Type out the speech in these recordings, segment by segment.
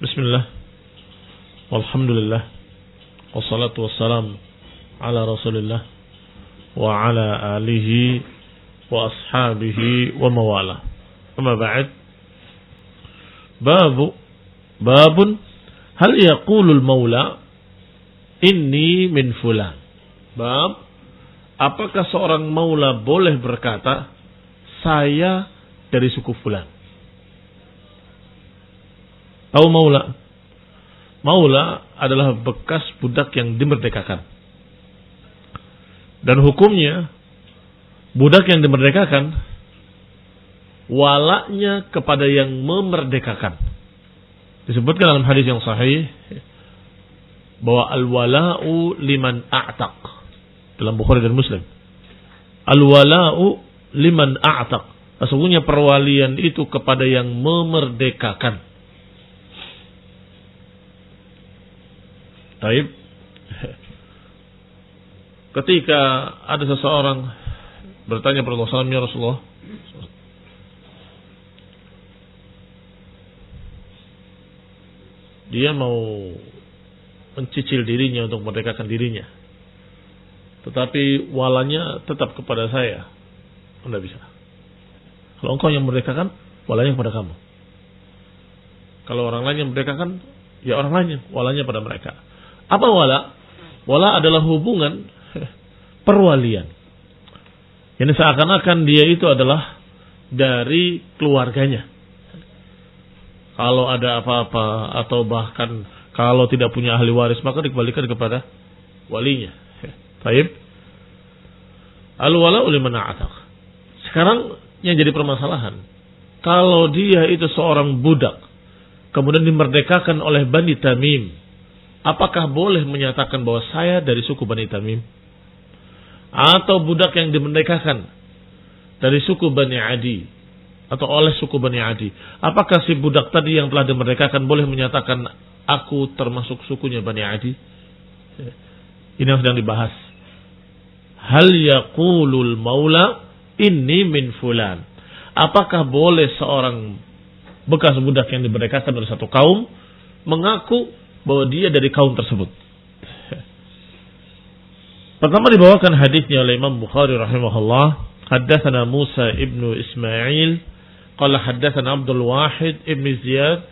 Bismillah. Walhamdulillah. Wassalatu wassalam ala Rasulillah wa ala alihi wa ashabihi wa mawala. Amma ba'd. Babun hal yaqulul maula inni min fulan. Bab, apakah seorang maula boleh berkata saya dari suku fulan? Tahu maula? Maula adalah bekas budak yang dimerdekakan. Dan hukumnya budak yang dimerdekakan walaknya kepada yang memerdekakan. Disebutkan dalam hadis yang sahih bahwa al-wala'u liman a'taq dalam Bukhari dan Muslim. Al-wala'u liman a'taq. Sesungguhnya perwalian itu kepada yang memerdekakan. Taib. Ketika ada seseorang bertanya kepada Rasulullah, ya Rasulullah, dia mau mencicil dirinya untuk memerdekakan dirinya, tetapi walanya tetap kepada saya. Anda bisa. Kalau engkau yang memerdekakan, walanya kepada kamu. Kalau orang lain yang memerdekakan, ya orang lainnya, walanya pada mereka. Apa wala? Wala adalah hubungan perwalian. Yang seakan-akan dia itu adalah dari keluarganya. Kalau ada apa-apa atau bahkan kalau tidak punya ahli waris maka dikembalikan kepada walinya. Baik. Al-wala'u liman a'taq. Sekarang yang jadi permasalahan, kalau dia itu seorang budak kemudian dimerdekakan oleh Bani Tamim, apakah boleh menyatakan bahwa saya dari suku Bani Tamim? Atau budak yang dimerdekakan dari suku Bani Adi atau oleh suku Bani Adi, apakah si budak tadi yang telah dimerdekakan boleh menyatakan aku termasuk sukunya Bani Adi? Ini yang sedang dibahas. Hal yaqulul maula inni min fulan. Apakah boleh seorang bekas budak yang dimerdekakan dari satu kaum mengaku bahwa dia dari kaum tersebut? Pertama dibawakan hadisnya oleh Imam Bukhari rahimahullah. Haddatsana Musa ibnu Ismail qala haddatsana Abdul Wahid ibnu Ziyad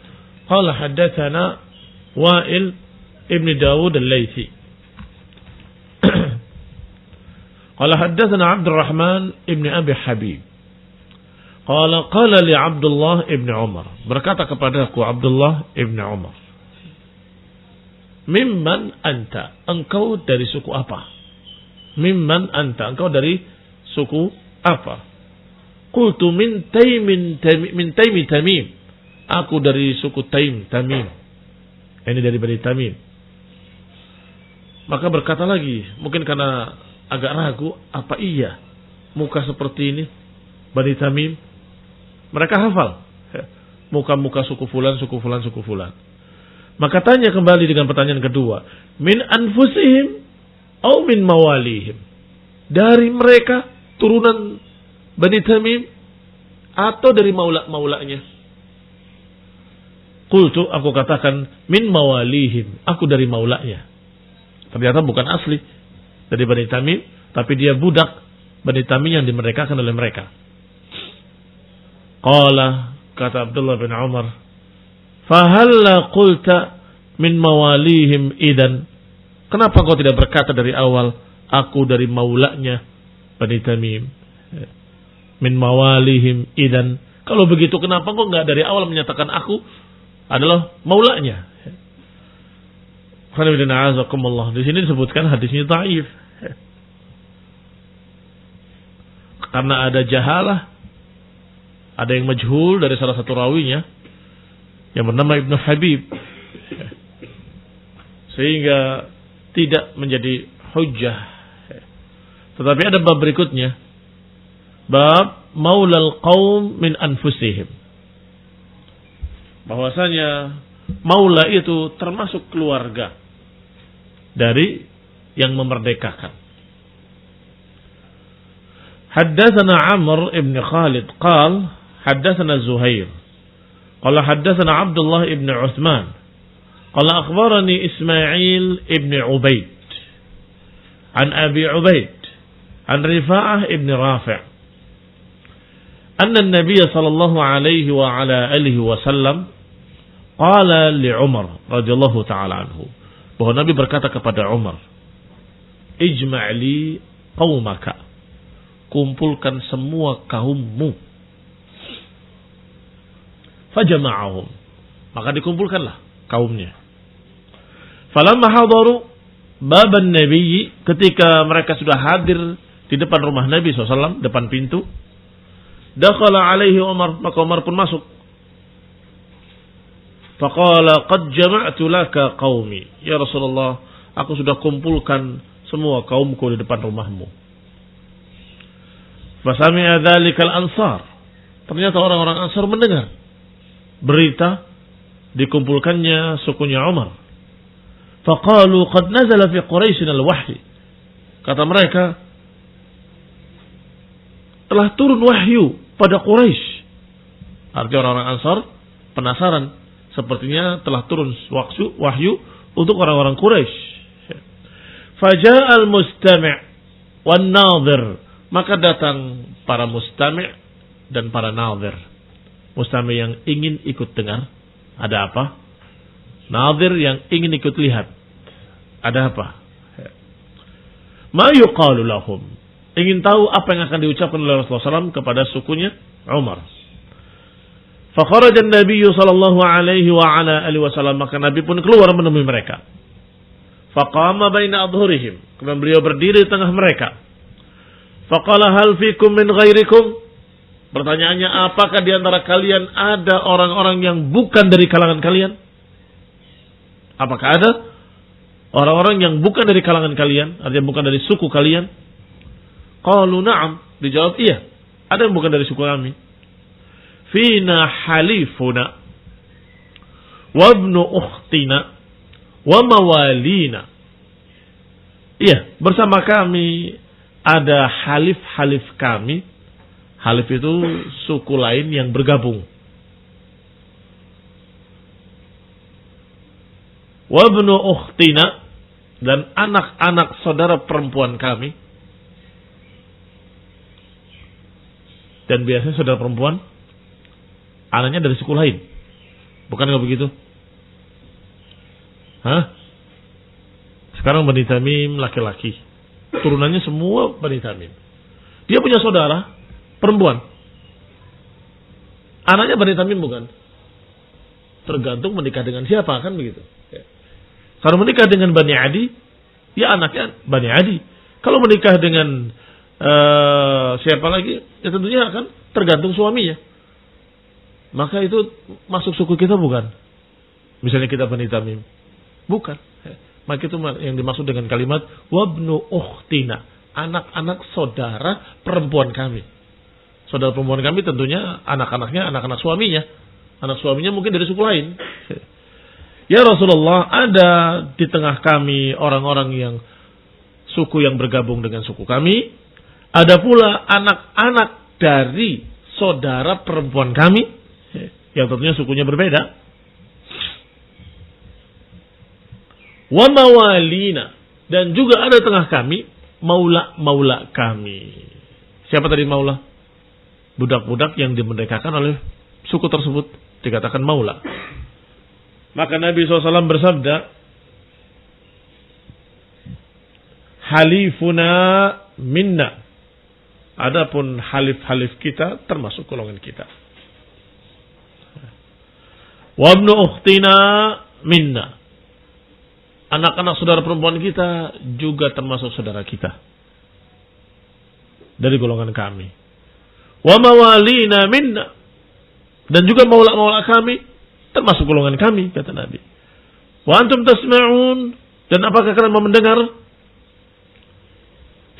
qala haddatsana Wa'il ibnu Dawud al-Laitsi qala haddatsana Abdul Rahman ibnu Abi Habib qala li Abdullah ibnu Umar, berkata kepadaku Abdullah ibnu Umar, mimman anta, engkau dari suku apa? Mimman anta, engkau dari suku apa? Qultu min Taimi Tamim, aku dari suku Taim Tamim. Ini dari Bani Tamim. Maka berkata lagi, mungkin karena agak ragu, apa iya muka seperti ini Bani Tamim? Mereka hafal muka-muka suku fulan, suku fulan, suku fulan. Maka tanya kembali dengan pertanyaan kedua, min anfusihim au min mawalihim, dari mereka turunan Bani Tamim atau dari maula-maulanya? Qultu, aku katakan min mawalihim, aku dari maulanya. Ternyata bukan asli dari Bani Tamim, tapi dia budak Bani Tamim yang dimerdekakan oleh mereka. Qala, kata Abdullah bin Umar, fahalla qulta min mawalihim idan, kenapa kau tidak berkata dari awal aku dari maulanya Bani Tamim? Min mawalihim idan, kalau begitu kenapa kau enggak dari awal menyatakan aku adalah maulanya? Di sini disebutkan hadisnya dhaif karena ada jahalah, ada yang majhul dari salah satu rawinya yang bernama Ibnu Habib, sehingga tidak menjadi hujjah. Tetapi ada bab berikutnya, bab maulal qaum min anfusihim, bahwasanya maula itu termasuk keluarga dari yang memerdekakan. Haddatsana Amr ibn Khalid qal haddatsana Zuhair Qala haddatsana Abdullah ibn Utsman. Qala akhbarani Ismail ibn Ubaid. An Abi Ubaid. An Rifa'ah ibn Rafi'. Anna an-nabiy sallallahu alaihi wa ala alihi wasallam qala li Umar radhiyallahu ta'ala anhu. Bahwa Nabi berkata kepada Umar, "Ijma'li qaumaka." Kumpulkan semua kaummu. Fajama'ahum. Maka dikumpulkanlah kaumnya. Falamma hadaru baban Nabi, ketika mereka sudah hadir di depan rumah Nabi SAW, depan pintu, dakhala alaihi Umar, maka Umar pun masuk. Faqala qad jama'tu laka qaumi. Ya Rasulullah, aku sudah kumpulkan semua kaumku di depan rumahmu. Fasami'a dzalikal ansar. Ternyata orang-orang Ansar mendengar berita dikumpulkannya sukunya Umar. Faqalu qad nazala fi Quraisy al-wahyi. Kata mereka, telah turun wahyu pada Quraisy. Artinya orang-orang Ansar penasaran, sepertinya telah turun wahyu untuk orang-orang Quraisy. Faja'al mustami' wan nadhir. Maka datang para mustami' dan para nadhir. Mustami' yang ingin ikut dengar, ada apa? Nadhir yang ingin ikut lihat, ada apa? Ma yuqalu lahum. Ingin tahu apa yang akan diucapkan oleh Rasulullah SAW kepada sukunya Umar. Fakharaja an-nabiy sallallahu alaihi wa ala alihi wasallam, maka Nabi pun keluar menemui mereka. Faqama baina adhurihim, kemudian beliau berdiri di tengah mereka. Faqala hal fikum min ghairikum? Pertanyaannya, apakah di antara kalian ada orang-orang yang bukan dari kalangan kalian? Apakah ada orang-orang yang bukan dari kalangan kalian, artinya bukan dari suku kalian? Qalu na'am, dijawab iya, ada yang bukan dari suku kami. Fina halifuna wa ibnu ukhtina wa mawalina. Iya, bersama kami ada halif-halif kami. Halif itu suku lain yang bergabung. Wa ibnu ukhtina, dan anak-anak saudara perempuan kami. Dan biasanya saudara perempuan anaknya dari suku lain. Bukan enggak begitu? Hah? Sekarang Bani Tamim laki-laki. Turunannya semua Bani Tamim. Dia punya saudara perempuan. Anaknya Bani Tamim bukan? Tergantung menikah dengan siapa, kan begitu. Kalau menikah dengan Bani Adi, ya anaknya Bani Adi. Kalau menikah dengan siapa lagi, ya tentunya akan tergantung suaminya. Maka itu masuk suku kita bukan? Misalnya kita Bani Tamim, bukan. Maka itu yang dimaksud dengan kalimat wabnu ukhtina, anak-anak saudara perempuan kami. Saudara perempuan kami tentunya anak-anaknya anak-anak suaminya. Anak suaminya mungkin dari suku lain. Ya Rasulullah, ada di tengah kami orang-orang yang suku yang bergabung dengan suku kami. Ada pula anak-anak dari saudara perempuan kami, yang tentunya sukunya berbeda. Wa mawalina, dan juga ada tengah kami maula-maula kami. Siapa tadi maula? Budak-budak yang dimerdekakan oleh suku tersebut dikatakan maula. Maka Nabi SAW bersabda, halifuna minna. Adapun halif-halif kita termasuk golongan kita. Wa ibnu ukhtina minna. Anak-anak saudara perempuan kita juga termasuk saudara kita dari golongan kami. Wa mawalina minna, dan juga maula-maula kami termasuk golongan kami, kata Nabi. Wa antum tasma'un, dan apakah kalian mau mendengar?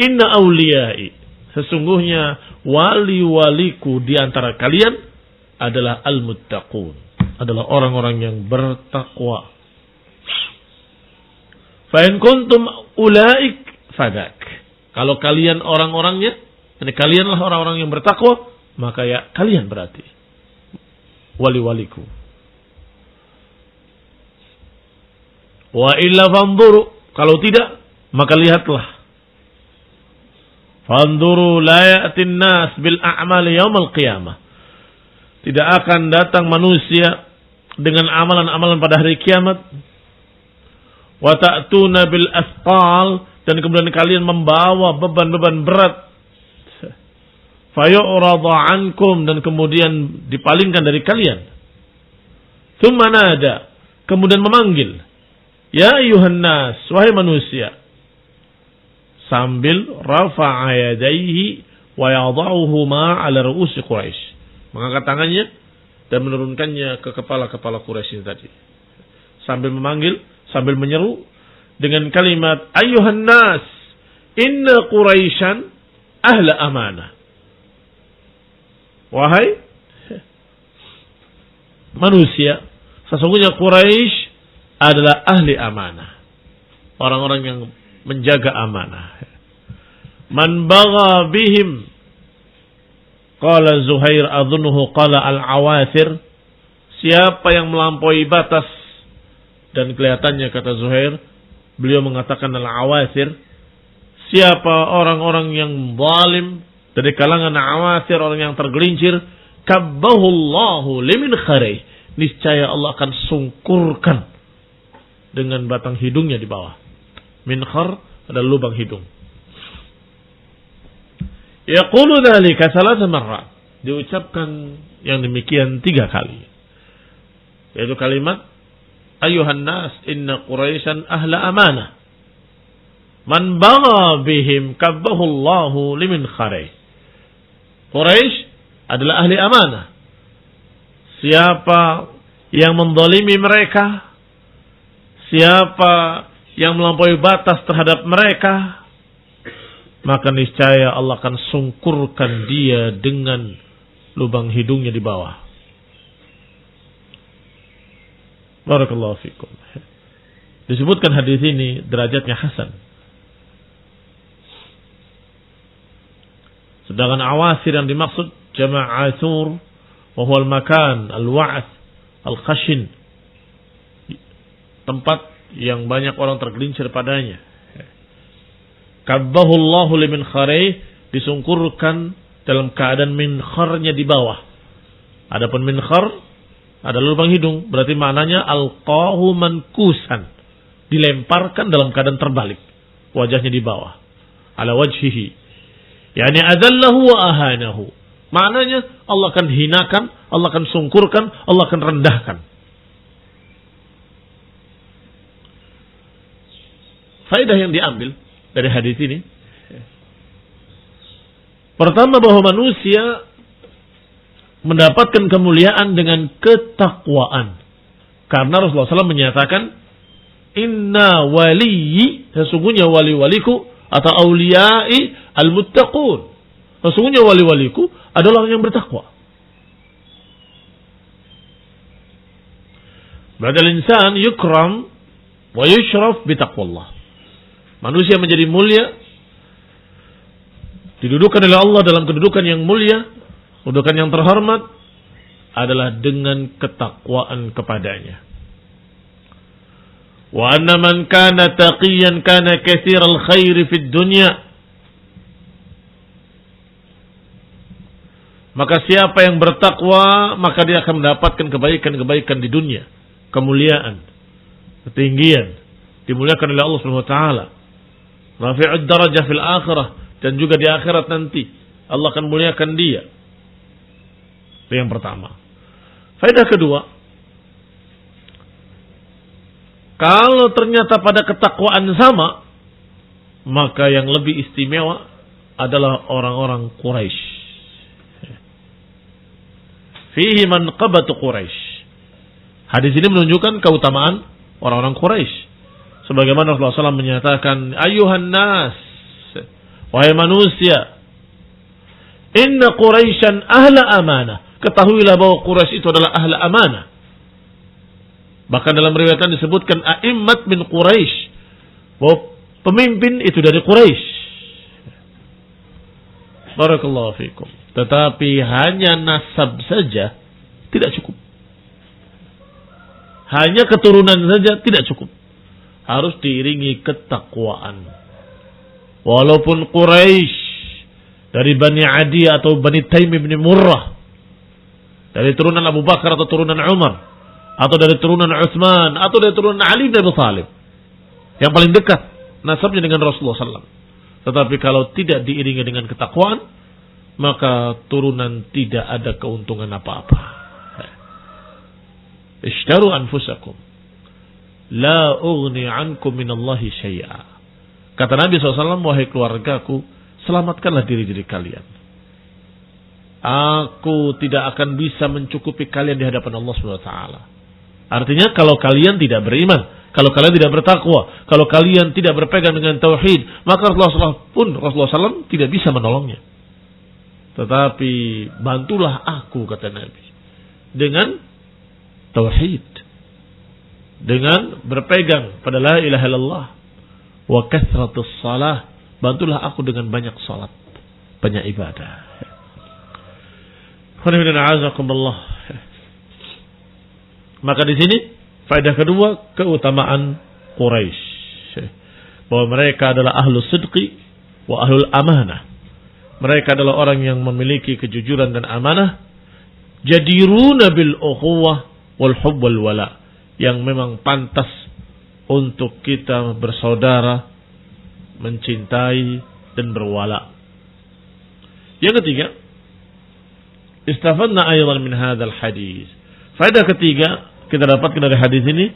Inna awliyai, sesungguhnya wali-waliku di antara kalian adalah al-muttaqun, adalah orang-orang yang bertakwa. Fa in kuntum ulaik fadak, kalau kalian orang-orangnya, jadi kalianlah orang-orang yang bertakwa, maka ya kalian berarti wali-waliku. Wa illa fanzuru, kalau tidak maka lihatlah. Fanzuru la ya'tin nas bil a'mali yaumil qiyamah. Tidak akan datang manusia dengan amalan-amalan pada hari kiamat. Wa ta'tuna bil asqal, dan kemudian kalian membawa beban-beban berat. Fayu'radu ankum, dan kemudian dipalingkan dari kalian. Tsumma nada, kemudian memanggil, ya ayyuhan nas, wahai manusia, sambil rafa'a yadayhi wa yadha'uhuma 'ala ru'usi Quraisy, mengangkat tangannya dan menurunkannya ke kepala-kepala Quraisy tadi, sambil memanggil, sambil menyeru dengan kalimat ayyuhan nas, inna Quraisyan ahla amanah. Wahai manusia, sesungguhnya Quraisy adalah ahli amanah, orang-orang yang menjaga amanah. Man bagha bihim, qala Zuhair adhunuhu qala al-awathir, siapa yang melampaui batas, dan kelihatannya kata Zuhair beliau mengatakan al-awathir, siapa orang-orang yang zalim dari kalangan awathir, orang yang tergelincir, kabbahullahu limin kharih, niscaya Allah akan sungkurkan dengan batang hidungnya di bawah. Minkhar adalah lubang hidung. Yaqulu dzalika thalatha marrat, diucapkan yang demikian 3 kali, yaitu kalimat ayyuhan nas inna Quraisyan ahla amanah, man bagha bihim kabbahullahu limin kharih. Quraisy adalah ahli amanah, siapa yang menzalimi mereka, siapa yang melampaui batas terhadap mereka, maka niscaya Allah akan sungkurkan dia dengan lubang hidungnya di bawah. Barakallahu fikum. Disebutkan hadis ini derajatnya hasan. Sedangkan awasir yang dimaksud jama'atur, wa huwa al-makan al-wa'th al-khashin, tempat yang banyak orang tergelincir padanya. Kabbahullahu limin kharih, disungkurkan dalam keadaan minkharnya di bawah. Adapun minkhar adalah lubang hidung, berarti maknanya alqahu mankusan, dilemparkan dalam keadaan terbalik, wajahnya di bawah, ala wajhihi, yani adallahu wa ahanahu. Maknanya Allah akan hinakan, Allah akan sungkurkan, Allah akan rendahkan. Faedah yang diambil dari hadis ini, pertama bahwa manusia mendapatkan kemuliaan dengan ketakwaan. Karena Rasulullah SAW menyatakan, inna waliyyi, sesungguhnya wali-waliku atau awliyai al-muttaqun, sesungguhnya wali-waliku adalah orang yang bertakwa. Berarti al-insan yukram wa yushraf bitaqwallah. Manusia menjadi mulia, didudukan oleh Allah dalam kedudukan yang mulia, kedudukan yang terhormat, adalah dengan ketakwaan kepadanya. Wa anna man kana taqiyan kana katsiral khairi fid dunya. Maka siapa yang bertakwa, maka dia akan mendapatkan kebaikan-kebaikan di dunia, kemuliaan, ketinggian, dimuliakan oleh Allah Subhanahu wa taala. Rafi'ud darajah fil akhirah, dan juga di akhirat nanti Allah akan muliakan dia. Itu yang pertama. Faedah kedua, kalau ternyata pada ketakwaan sama, maka yang lebih istimewa adalah orang-orang Quraisy. Fihi manqabatu Quraisy. Hadis ini menunjukkan keutamaan orang-orang Quraisy. Sebagaimana Rasulullah SAW menyatakan, ayuhan nas, wahai manusia, inna Quraisyan ahla amanah. Ketahuilah bahwa Quraisy itu adalah ahla amanah. Bahkan dalam riwayat disebutkan a'immat min Quraisy, bahwa pemimpin itu dari Quraisy. Barakallahu fikum. Tetapi hanya nasab saja tidak cukup. Hanya keturunan saja tidak cukup. harus diiringi ketakwaan. Walaupun Quraisy dari Bani Adi atau Bani Taim bin Murrah, dari turunan Abu Bakar atau turunan Umar, atau dari turunan Utsman, atau dari turunan Ali bin Abi Thalib, yang paling dekat nasabnya dengan Rasulullah SAW. Tetapi kalau tidak diiringi dengan ketakwaan, maka turunan tidak ada keuntungan apa-apa. Ishtaru anfusakum, la ughni ankum minallahi syai'a. Kata Nabi SAW, wahai keluargaku, selamatkanlah diri-diri kalian. Aku tidak akan bisa mencukupi kalian di hadapan Allah SWT. Artinya kalau kalian tidak beriman, kalau kalian tidak bertakwa, kalau kalian tidak berpegang dengan tauhid, maka Rasulullah SAW tidak bisa menolongnya. Tetapi bantulah aku, kata Nabi, dengan tauhid, dengan berpegang pada la ilaha illallah wa kathratus salah. Bantulah aku dengan banyak salat, banyak ibadah. Maka di sini faedah kedua, keutamaan Quraisy, bahwa mereka adalah ahlus sidqi wa ahlul amanah. Mereka adalah orang yang memiliki kejujuran dan amanah. Jadiruna bil ukhuwah wal hubb wal wala, yang memang pantas untuk kita bersaudara, mencintai dan berwala. Yang ketiga, istafadna aydan min hadzal hadis. Faedah ketiga kita dapatkan dari hadis ini,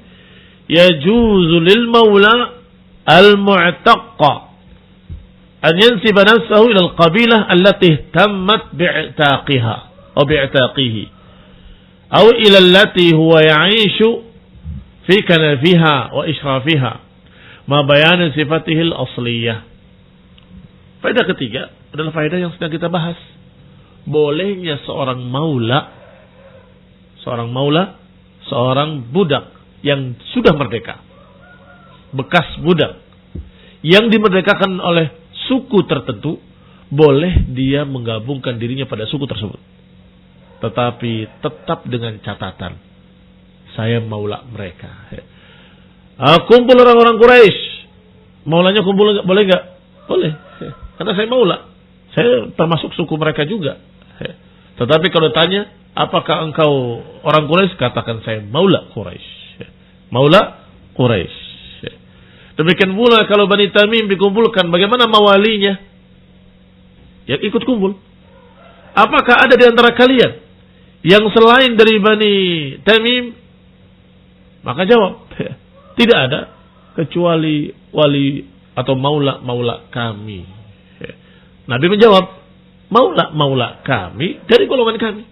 yajuzu lil maula al mu'taqqa an yansiba nafsahu ila al qabilah allati ihtammat bi'taqiha aw bi'taqihi aw ila allati huwa ya'ishu fi kanafiha wa ishrafiha ma bayan sifatihi al-asliyah. Faedah ketiga adalah faedah yang sedang kita bahas. Bolehnya seorang seorang budak yang sudah merdeka, bekas budak, yang dimerdekakan oleh suku tertentu, boleh dia menggabungkan dirinya pada suku tersebut. Tetapi tetap dengan catatan, saya maula mereka. Kumpul orang-orang Quraisy, maulanya kumpul, boleh nggak? Boleh, karena saya maula, saya termasuk suku mereka juga. Tetapi kalau tanya, apakah engkau orang Quraisy? Katakan saya maula Quraisy. Maula Quraisy. Demikian pula kalau Bani Tamim dikumpulkan, bagaimana mawalinya? Ya ikut kumpul. Apakah ada di antara kalian yang selain dari Bani Tamim? Maka jawab, tidak ada, kecuali wali atau maula kami. Nabi menjawab, maula kami dari golongan kami.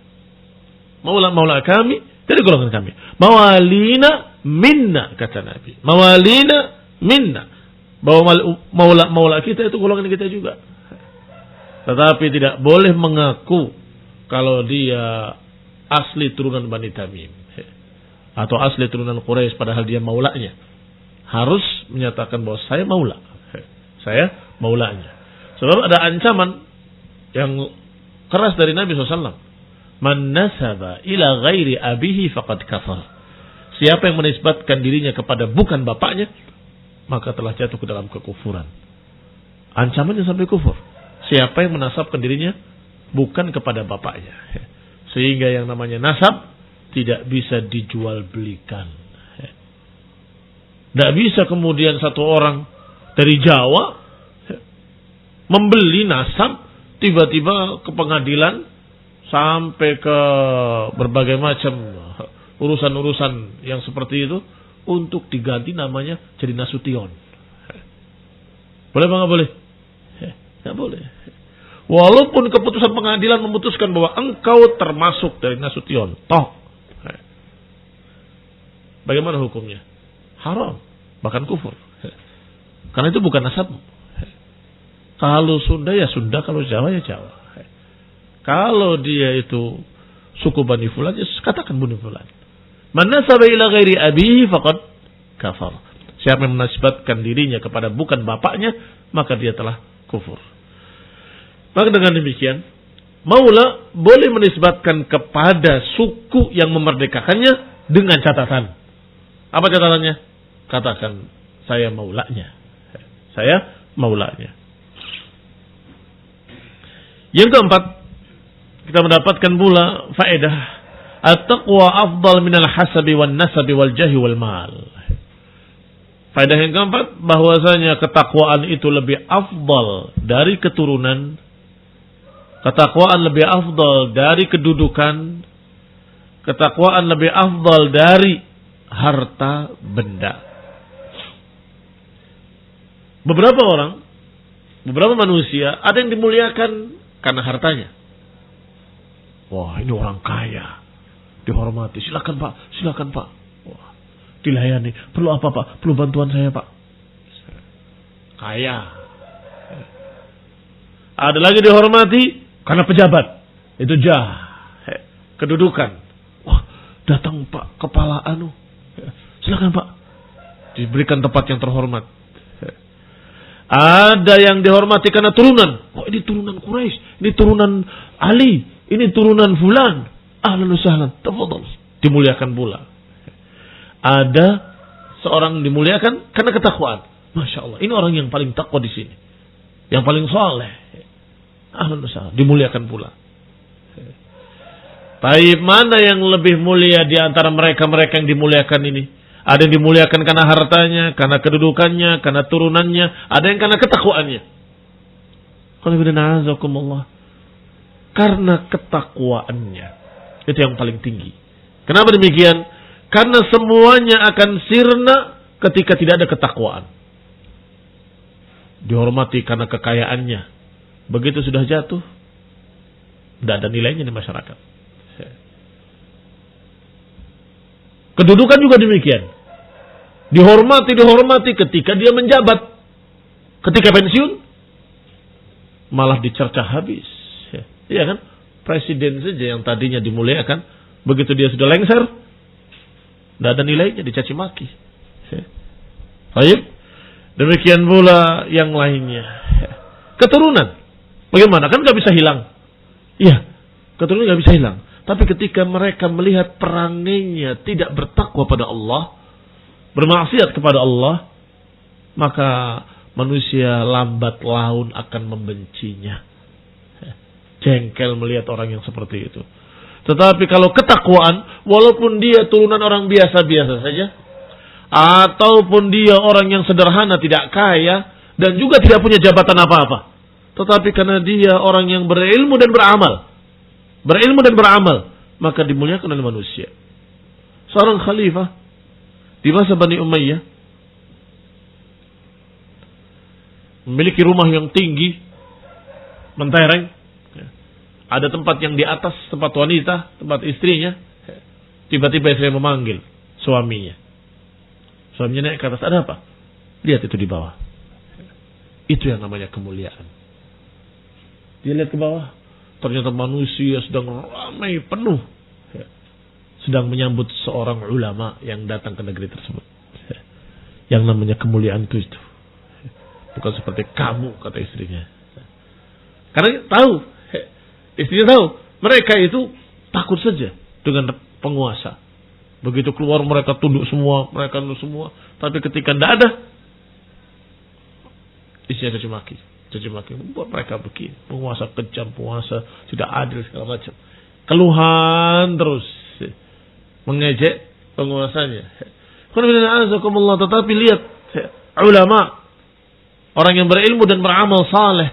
Maula kami dari golongan kami. Mawalina minna, kata Nabi. Mawalina minna. Bahwa maula kita itu golongan kita juga. Tetapi tidak boleh mengaku kalau dia asli turunan Bani Tamim atau asli turunan Quraisy padahal dia maulanya. Harus menyatakan bahwa saya maula. Saya maulanya. Sebab ada ancaman yang keras dari Nabi SAW. Man nasaba ila ghairi abihi faqad kafar. Siapa yang menisbatkan dirinya kepada bukan bapaknya, maka telah jatuh ke dalam kekufuran. Ancamannya sampai kufur. Siapa yang menasabkan dirinya bukan kepada bapaknya. Sehingga yang namanya nasab tidak bisa dijual belikan. Tidak bisa kemudian satu orang dari Jawa membeli nasab, tiba-tiba ke pengadilan sampai ke berbagai macam urusan-urusan yang seperti itu untuk diganti namanya jadi Nasution. Boleh apa nggak boleh? Nggak boleh. Walaupun keputusan pengadilan memutuskan bahwa engkau termasuk dari Nasution, toh bagaimana hukumnya? Haram, bahkan kufur. Karena itu bukan nasabmu. Kalau Sunda ya Sunda, kalau Jawa ya Jawa. Kalau dia itu suku Bani Fulan, ya katakan Bani Fulan. Man nasaba ila ghairi abihi faqad kafar. Siapa yang menisbatkan dirinya kepada bukan bapaknya, maka dia telah kufur. Maka dengan demikian, maula boleh menisbatkan kepada suku yang memerdekakannya dengan catatan. Apa catatannya? Katakan, Saya maulanya. Saya maulanya. Yang keempat, kita mendapatkan pula faedah at-taqwa afdal minal hasabi wan nasabi wal jahi wal mal. Faedah yang keempat, bahwasanya ketakwaan itu lebih afdal dari keturunan, ketakwaan lebih afdal dari kedudukan, ketakwaan lebih afdal dari harta benda. Beberapa orang, beberapa manusia, ada yang dimuliakan karena hartanya. Wah, ini orang kaya, dihormati. Silakan Pak, silakan Pak. Wah, dilayani. Perlu apa Pak? Perlu bantuan saya Pak. Kaya. Ada lagi dihormati karena pejabat. Itu jah, kedudukan. Wah, datang Pak kepala anu. Silakan Pak. Diberikan tempat yang terhormat. Ada yang dihormati karena turunan. Oh, ini turunan Quraisy, ini turunan Ali, ini turunan fulan. Ahlan wa sahlan, tafadhal. Dimuliakan pula. Ada seorang dimuliakan karena ketakwaan. Masya Allah, ini orang yang paling takwa di sini, yang paling saleh. Ahlan wa sahlan, dimuliakan pula. Tapi mana yang lebih mulia di antara mereka-mereka yang dimuliakan ini? Ada yang dimuliakan karena hartanya, karena kedudukannya, karena turunannya. Ada yang karena ketakwaannya. Karena ketakwaannya. Itu yang paling tinggi. Kenapa demikian? Karena semuanya akan sirna ketika tidak ada ketakwaan. Dihormati karena kekayaannya. Begitu sudah jatuh, tidak ada nilainya di masyarakat. Kedudukan juga demikian. Dihormati ketika dia menjabat. Ketika pensiun, malah dicerca habis. Iya kan? Presiden saja yang tadinya dimuliakan, begitu dia sudah lengser, tidak ada nilainya, dicaci maki. Baik. Demikian pula yang lainnya. Keturunan. Bagaimana? Kan gak bisa hilang. Iya. Keturunan gak bisa hilang. Tapi ketika mereka melihat perangainya tidak bertakwa pada Allah, bermaksiat kepada Allah, maka manusia lambat laun akan membencinya. Jengkel melihat orang yang seperti itu. Tetapi kalau ketakwaan, walaupun dia turunan orang biasa-biasa saja, ataupun dia orang yang sederhana, tidak kaya, dan juga tidak punya jabatan apa-apa, tetapi karena dia orang yang berilmu dan beramal, maka dimuliakan oleh manusia. Seorang khalifah di masa Bani Umayyah memiliki rumah yang tinggi, mentereng. Ada tempat yang di atas, tempat wanita, tempat istrinya. Tiba-tiba istri memanggil suaminya. Suaminya naik ke atas, ada apa? Lihat itu di bawah. Itu yang namanya kemuliaan. Dia lihat ke bawah, ternyata manusia sedang ramai penuh, sedang menyambut seorang ulama yang datang ke negeri tersebut. Yang namanya kemuliaan itu. Bukan seperti kamu, kata istrinya. Karena tahu, istrinya tahu, mereka itu takut saja dengan penguasa. Begitu keluar mereka tunduk semua, mereka tunduk semua. Tapi ketika tidak ada, istrinya caci maki. Buat mereka begini, penguasa kejam, penguasa tidak adil segala macam. Keluhan terus, mengejek penguasanya. Tetapi lihat ulama, orang yang berilmu dan beramal saleh,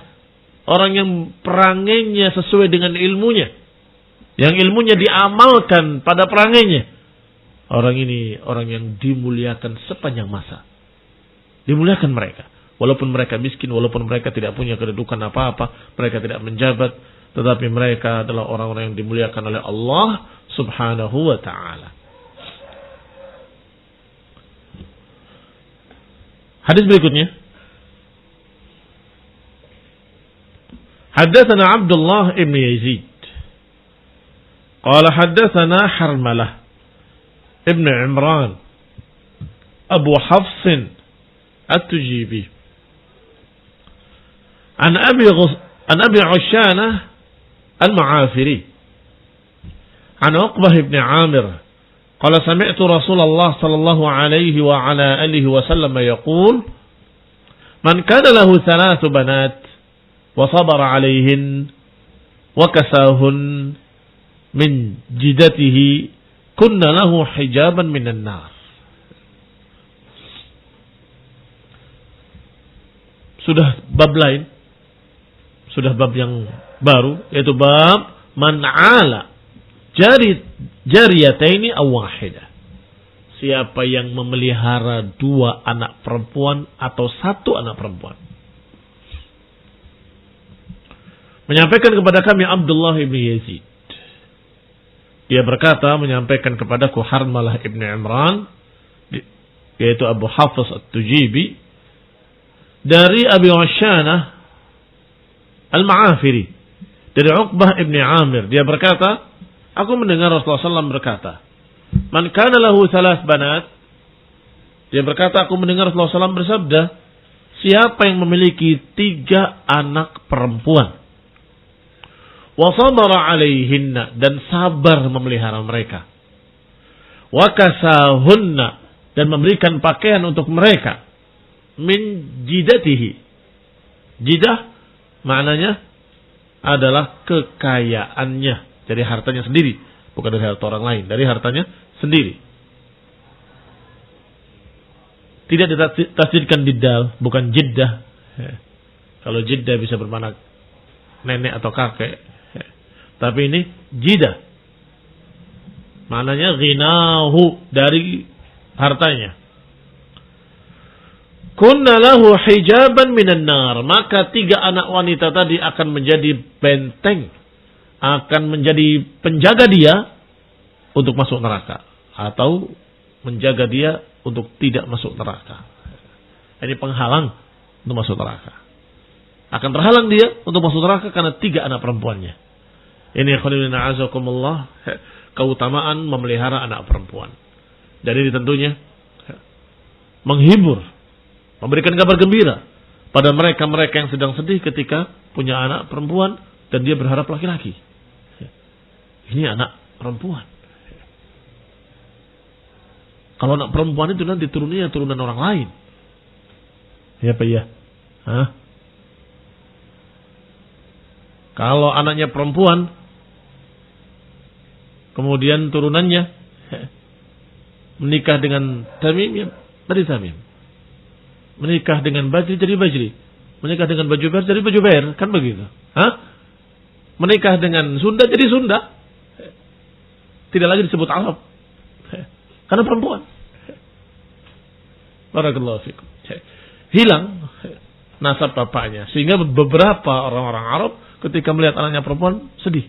orang yang perangainya sesuai dengan ilmunya, yang ilmunya diamalkan pada perangainya. Orang ini orang yang dimuliakan sepanjang masa. Dimuliakan mereka. Walaupun mereka miskin, walaupun mereka tidak punya kedudukan apa-apa, mereka tidak menjabat, tetapi mereka adalah orang-orang yang dimuliakan oleh Allah Subhanahu wa ta'ala. Hadis berikutnya. Haddatsana Abdullah ibn Yazid. Qala haddatsana Harmalah ibn Imran Abu Hafs At-Tujibi. عن أبي عشانة المعافري عن عقبة بن عامر Qala sami'tu Rasulullah sallallahu alaihi wa ala alihi wasallam yaqul man kana lahu thalathu banat wa sabara alaihin wa kasahun min jidatihi kunna lahu hijaban minan nar. Sudah bab lain, sudah bab yang baru, yaitu bab man ala jariyataini aw wahidah. Siapa yang memelihara 2 anak perempuan atau 1 anak perempuan. Menyampaikan kepada kami Abdullah ibn Yazid. Dia berkata, menyampaikan kepadaku Harmalah ibn Imran, yaitu Abu Hafiz At-Tujibi, dari Abi Washanah Al-Ma'afiri, dari Uqbah ibn Amir. Dia berkata, aku mendengar Rasulullah SAW berkata, man kana lahu 3 banat. Dia berkata, aku mendengar Rasulullah SAW bersabda, siapa yang memiliki 3 anak perempuan, wa sabara alaihinna, dan sabar memelihara mereka, wa kasahunna, dan memberikan pakaian untuk mereka, min jidatihi. Jidah maknanya adalah kekayaannya, dari hartanya sendiri, bukan dari harta orang lain, dari hartanya sendiri. Tidak ditasdidkan diddal, bukan jiddah. Kalau jiddah bisa bermakna nenek atau kakek, tapi ini jidah, maknanya ghinahu, dari hartanya. Kunna lahu hijaban minan nar, maka 3 anak wanita tadi akan menjadi benteng, akan menjadi penjaga dia untuk masuk neraka, atau menjaga dia untuk tidak masuk neraka. Ini penghalang untuk masuk neraka. Akan terhalang dia untuk masuk neraka karena 3 anak perempuannya. Ini khonibina azakumullah, keutamaan memelihara anak perempuan. Jadi tentunya menghibur, memberikan kabar gembira pada mereka-mereka yang sedang sedih ketika punya anak perempuan dan dia berharap laki-laki. Ini anak perempuan. Kalau anak perempuan itu nanti turunnya turunan orang lain. Ya Pak ya? Hah? Kalau anaknya perempuan, kemudian turunannya menikah dengan Tamim, ya dari Tamim. Menikah dengan Bajri jadi Bajri. Menikah dengan Bajubair jadi Bajubair, kan begitu? Hah? Menikah dengan Sunda jadi Sunda. Tidak lagi disebut Arab. Karena perempuan. Barakallahu fikum. Hilang nasab bapaknya, sehingga beberapa orang-orang Arab ketika melihat anaknya perempuan sedih.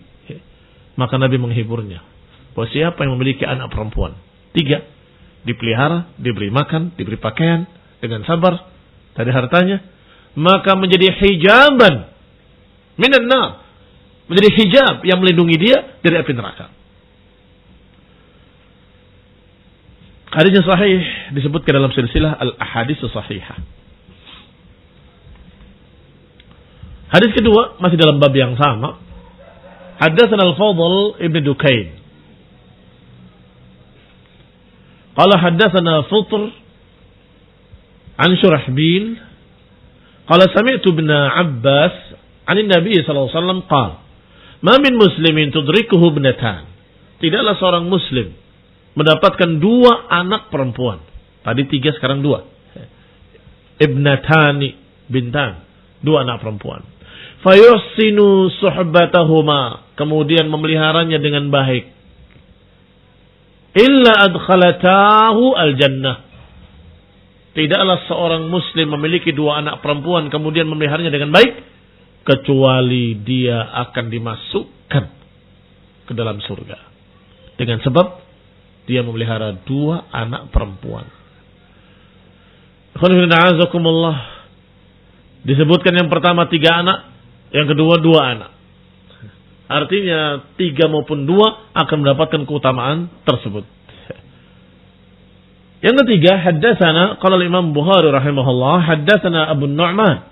Maka Nabi menghiburnya. Bahwa siapa yang memiliki anak perempuan 3, dipelihara, diberi makan, diberi pakaian dengan sabar dari hartanya, maka menjadi hijaban minan nar, menjadi hijab yang melindungi dia dari api neraka. Hadisnya sahih, disebutkan dalam silsilah al-ahadits sahihah. Hadis kedua masih dalam bab yang sama. Haddatsana al-Fadl ibn Dukain. Qala haddatsana Futr an Shurahbil. Qala sami'tu ibn Abbas 'an Nabi sallallahu alaihi wasallam qala: "Ma min muslimin tudrikuhu ibnatan." Tidaklah seorang muslim mendapatkan 2 anak perempuan. Tadi 3, sekarang 2. Ibnatani, bintan, 2 anak perempuan. Fayuhsinu suhbatahuma, kemudian memeliharanya dengan baik. Illa adkhalatahu al-jannah. Tidaklah seorang muslim memiliki 2 anak perempuan kemudian memeliharanya dengan baik, kecuali dia akan dimasukkan ke dalam surga. Dengan sebab dia memelihara 2 anak perempuan. Disebutkan yang pertama 3 anak, yang kedua 2 anak. Artinya 3 maupun 2 akan mendapatkan keutamaan tersebut. Yang ketiga, haddatsana qala al-Imam Bukhari rahimahullah, haddatsana Abu Nu'man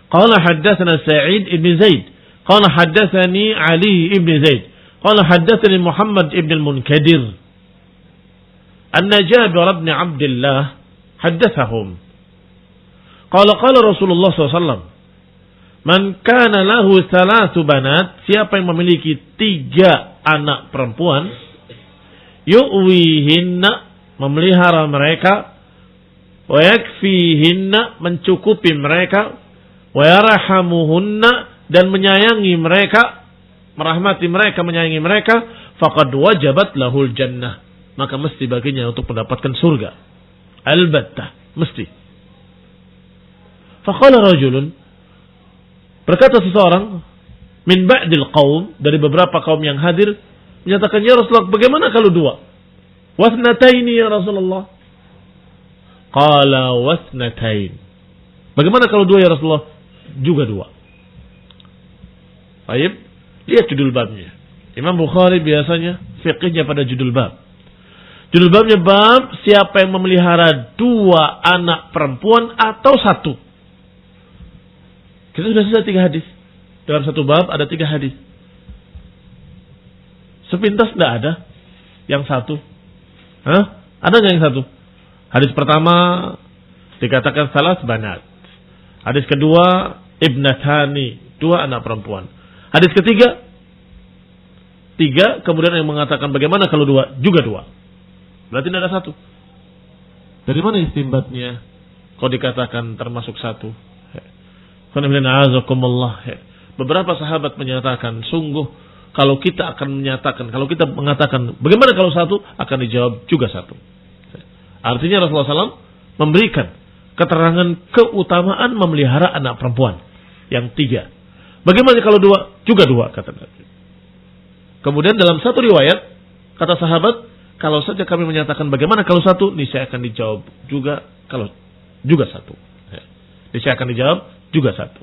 qala haddatsana Sa'id ibn Zaid qala haddatsani Ali ibn Zaid qala haddatsani Muhammad ibn al-Munkadir. anna Jabir bin Abdullah haddatsahum qala Rasulullah SAW, man kana lahu 3 banat, siapa yang memiliki 3 anak perempuan, yu'wihinna, memelihara mereka, wa yakfihinna, mencukupi mereka, wa yarhamuhunna, dan menyayangi mereka, merahmati mereka, menyayangi mereka, faqad wajabat lahul jannah, maka mesti baginya untuk mendapatkan surga. Albattah, mesti. Faqala rajulun, berkata seseorang min ba'dil qaum, dari beberapa kaum yang hadir, menyatakan, ya Rasulullah, bagaimana kalau 2? Wasnataini ya Rasulullah. Qala wasnatain, bagaimana kalau 2 ya Rasulullah? Juga 2. Baik, lihat judul babnya. Imam Bukhari biasanya fiqhnya pada judul bab. Judul babnya bab siapa yang memelihara 2 anak perempuan atau 1. Kita sudah selesai 3 hadis. Dalam satu bab ada 3 hadis. Sepintas tidak ada yang 1. Ada nggak yang 1? Hadis pertama dikatakan salas banat. Hadis kedua ibnatani, 2 anak perempuan. Hadis ketiga 3, kemudian yang mengatakan bagaimana kalau 2? Juga 2. Berarti tidak ada 1. Dari mana istinbatnya? Kau dikatakan termasuk 1? Beberapa sahabat menyatakan, sungguh kalau kita mengatakan bagaimana kalau 1, akan dijawab juga 1. Artinya Rasulullah SAW memberikan keterangan keutamaan memelihara anak perempuan yang 3. Bagaimana kalau 2? Juga 2, kata Nabi. Kemudian dalam satu riwayat kata sahabat, kalau saja kami menyatakan bagaimana kalau 1, niscaya akan dijawab juga kalau juga 1. Niscaya akan dijawab juga 1.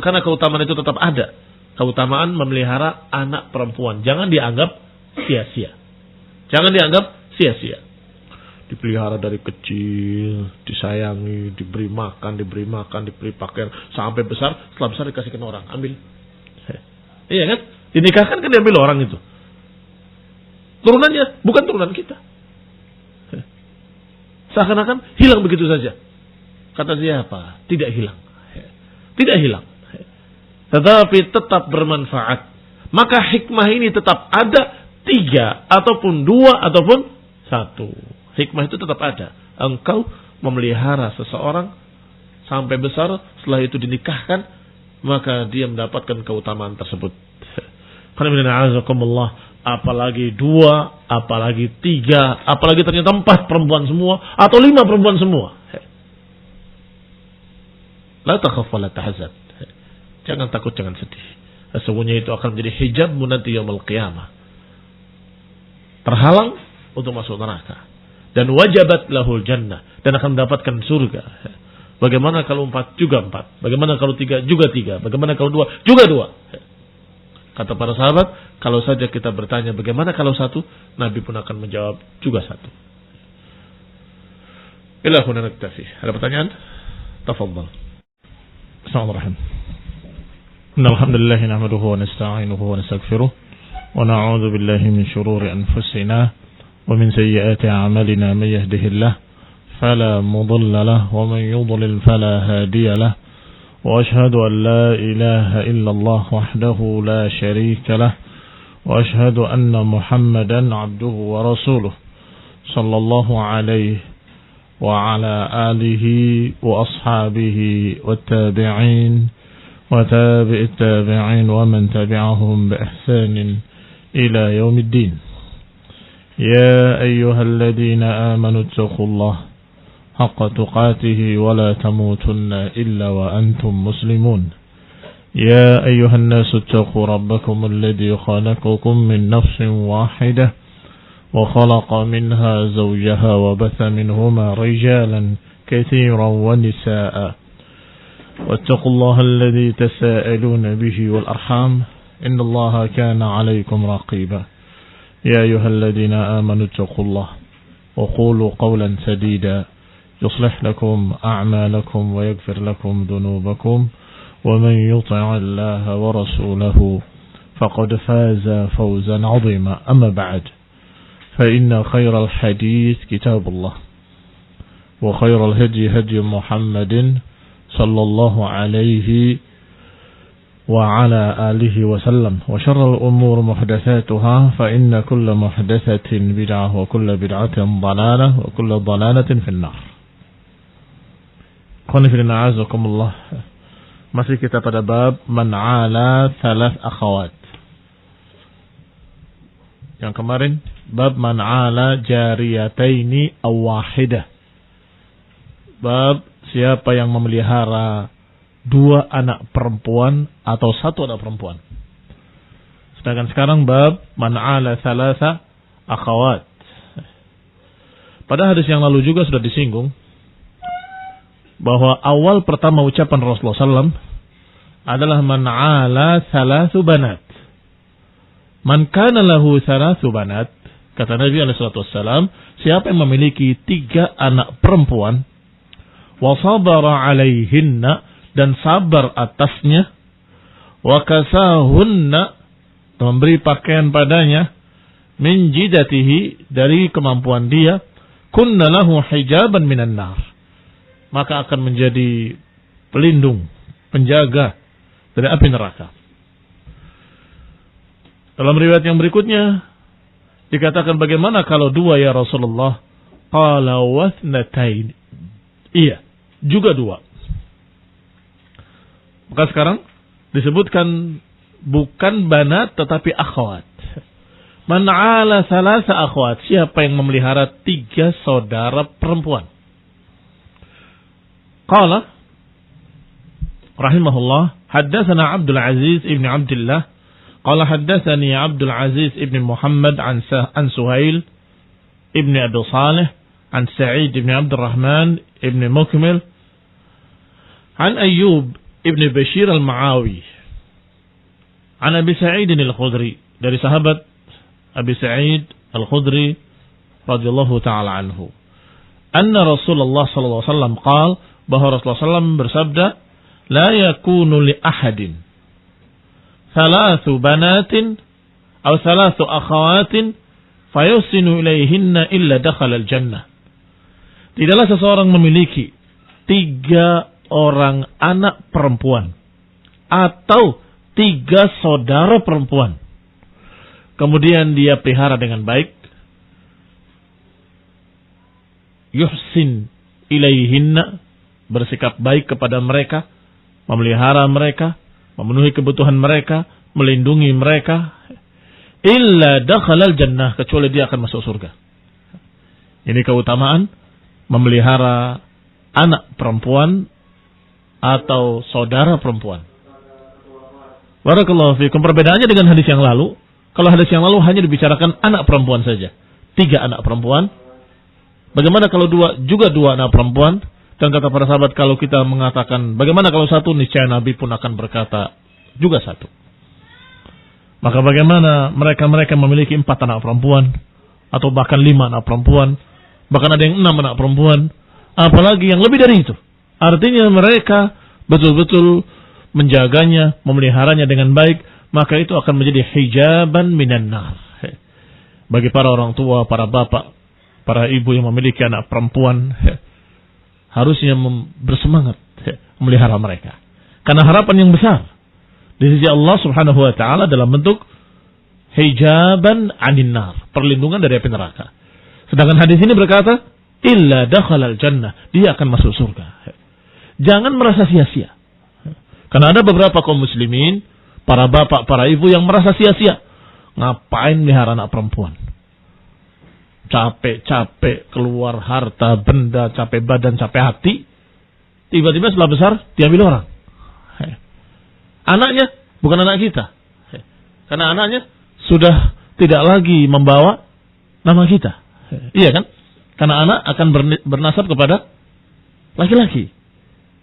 Karena keutamaan itu tetap ada. Keutamaan memelihara anak perempuan. Jangan dianggap sia-sia. Dipelihara dari kecil, disayangi, diberi makan, diberi pakaian, sampai besar. Setelah besar dikasihkan orang, ambil. Iya kan? Dinikahkan kan diambil orang itu. Turunannya bukan turunan kita. Seakan-akan hilang begitu saja. Kata siapa? Tidak hilang. Tetapi tetap bermanfaat. Maka hikmah ini tetap ada, 3 ataupun 2 ataupun 1. Hikmah itu tetap ada. Engkau memelihara seseorang sampai besar, setelah itu dinikahkan, maka dia mendapatkan keutamaan tersebut. Apalagi 2, apalagi 3, apalagi ternyata 4 perempuan semua atau 5 perempuan semua. La takhaf wa la tahzan. Jangan takut, jangan sedih. Sesungguhnya itu akan menjadi hijabmu nanti yaumul qiyamah. Terhalang untuk masuk neraka. Dan wajabat lahul jannah. Dan akan mendapatkan surga. Bagaimana kalau 4? Juga 4. Bagaimana kalau 3? Juga 3. Bagaimana kalau 2? Juga 2. Kata para sahabat, kalau saja kita bertanya bagaimana kalau 1, Nabi pun akan menjawab juga 1. Ila huna naktafi. Ada pertanyaan? Tafadhal. Bismillahirrahmanirrahim. Alhamdulillah nahmaduhu wa nasta'inuhu wa nastaghfiruh wa na'udzu billahi min shururi anfusina wa min sayyiati a'malina may yahdihillahu fala mudilla lahu wa man yudlil fala hadiya lahu wa ashhadu an la ilaha illallah wahdahu la sharika lahu wa ashhadu anna Muhammadan 'abduhu wa rasuluh sallallahu alaihi وعلى آله وأصحابه والتابعين وتابع التابعين ومن تبعهم بإحسان إلى يوم الدين. يا أيها الذين آمنوا اتقوا الله حق تقاته ولا تموتن إلا وأنتم مسلمون. يا أيها الناس اتقوا ربكم الذي خلقكم من نفس واحدة وخلق منها زوجها وبث منهما رجالا كثيرا ونساء واتقوا الله الذي تساءلون به والأرحام إن الله كان عليكم رقيبا. يا أيها الذين آمنوا اتقوا الله وقولوا قولا سديدا يصلح لكم أعمالكم ويغفر لكم ذنوبكم ومن يطع الله ورسوله فقد فاز فوزا عظيما. أما بعد فإن خير الحديث كتاب الله وخير الهدي هدي محمد صلى الله عليه وعلى آله وسلم وشر الأمور محدثاتها فإن كل محدثة بدعة وكل بدعة ضلالة وكل ضلالة في النار. Qanifidina a'azakumullah. Masih kita pada bab man 'ala thalath akhawat. Yang kemarin bab man 'ala jariyataini aw wahidah. Bab siapa yang memelihara 2 anak perempuan atau 1 anak perempuan. Sedangkan sekarang bab man 'ala thalatha akhawat. Pada hadis yang lalu juga sudah disinggung bahwa awal pertama ucapan Rasulullah SAW adalah man 'ala thalathu banat. Man kana lahu thalathu banat, kata Nabi SAW, siapa yang memiliki 3 anak perempuan, wa sabara 'alaihinna, dan sabar atasnya, wa kasahunna, memberi pakaian padanya, min jidatihi, dari kemampuan dia, kunna lahu hijaban minan nar, maka akan menjadi pelindung, penjaga dari api neraka. Dalam riwayat yang berikutnya dikatakan bagaimana kalau 2 ya Rasulullah? Qala wathnatain. Iya, juga 2. Maka sekarang disebutkan bukan banat tetapi akhwat. Man 'ala thalatha akhwat, siapa yang memelihara 3 saudara perempuan. Qala rahimahullah haddatsana Abdul Aziz ibn Abdullah qala haddatsani Abdul Aziz ibn Muhammad an Suhail ibn Abi Salih an Sa'id ibn Abdurrahman ibn Mukmil an Ayyub ibn Bashir al-Ma'awi an Abi Sa'id al-Khudri, dari sahabat Abi Sa'id al-Khudri radhiyallahu ta'ala anhu, anna Rasulullah sallallahu alaihi wasallam qala, bahwa Rasulullah SAW bersabda, la yakunu li ahadin thalathu banatin atau thalathu akhawatin fayusinu ilaihinna illa dakhala al-jannah. Tidaklah seseorang memiliki 3 orang anak perempuan atau 3 saudara perempuan, kemudian dia pelihara dengan baik, yuhsin ilaihinna, bersikap baik kepada mereka, memelihara mereka, memenuhi kebutuhan mereka, melindungi mereka, illa dakhalal jannah, kecuali dia akan masuk surga. Ini keutamaan memelihara anak perempuan atau saudara perempuan. Barakallahu fiikum. Perbedaannya dengan hadis yang lalu, kalau hadis yang lalu hanya dibicarakan anak perempuan saja, 3 anak perempuan. Bagaimana kalau 2 anak perempuan? Dan kata para sahabat, kalau kita mengatakan bagaimana kalau 1, niscaya Nabi pun akan berkata juga 1. Maka bagaimana mereka memiliki 4 anak perempuan atau bahkan 5 anak perempuan, bahkan ada yang 6 anak perempuan, apalagi yang lebih dari itu. Artinya mereka betul-betul menjaganya, memeliharanya dengan baik, maka itu akan menjadi hijaban minan nar. Bagi para orang tua, para bapak, para ibu yang memiliki anak perempuan, harusnya bersemangat memelihara mereka. Karena harapan yang besar di sisi Allah Subhanahu wa taala dalam bentuk hijaban 'anil nar, perlindungan dari api neraka. Sedangkan hadis ini berkata, illa dakhalal jannah, dia akan masuk surga. Jangan merasa sia-sia. Karena ada beberapa kaum muslimin, para bapak, para ibu yang merasa sia-sia. Ngapain melihara anak perempuan? Capek-capek keluar harta, benda, capek badan, capek hati. Tiba-tiba setelah besar diambil orang. Anaknya bukan anak kita. Karena anaknya sudah tidak lagi membawa nama kita. Iya kan? Karena anak akan bernasab kepada laki-laki.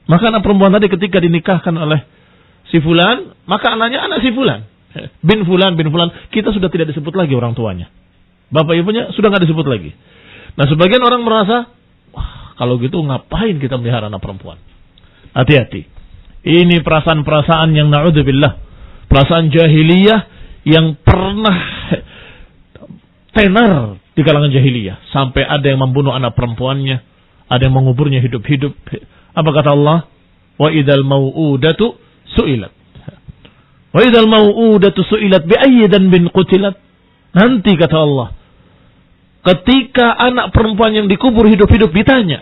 Maka anak perempuan tadi ketika dinikahkan oleh si fulan, maka anaknya anak si fulan. Bin fulan, bin fulan. Kita sudah tidak disebut lagi orang tuanya. Bapak ibunya sudah nggak disebut lagi. Nah, sebagian orang merasa, wah, kalau gitu ngapain kita melihara anak perempuan? Hati-hati. Ini perasaan-perasaan yang na'udzubillah, perasaan jahiliyah yang pernah tenar di kalangan jahiliyah. Sampai ada yang membunuh anak perempuannya, ada yang menguburnya hidup-hidup. Apa kata Allah? Wa idzal mau'udatu su'ilat. Wa idzal mau'udatu su'ilat bi ayyi dhanbin qutilat. Nanti kata Allah, ketika anak perempuan yang dikubur hidup-hidup ditanya,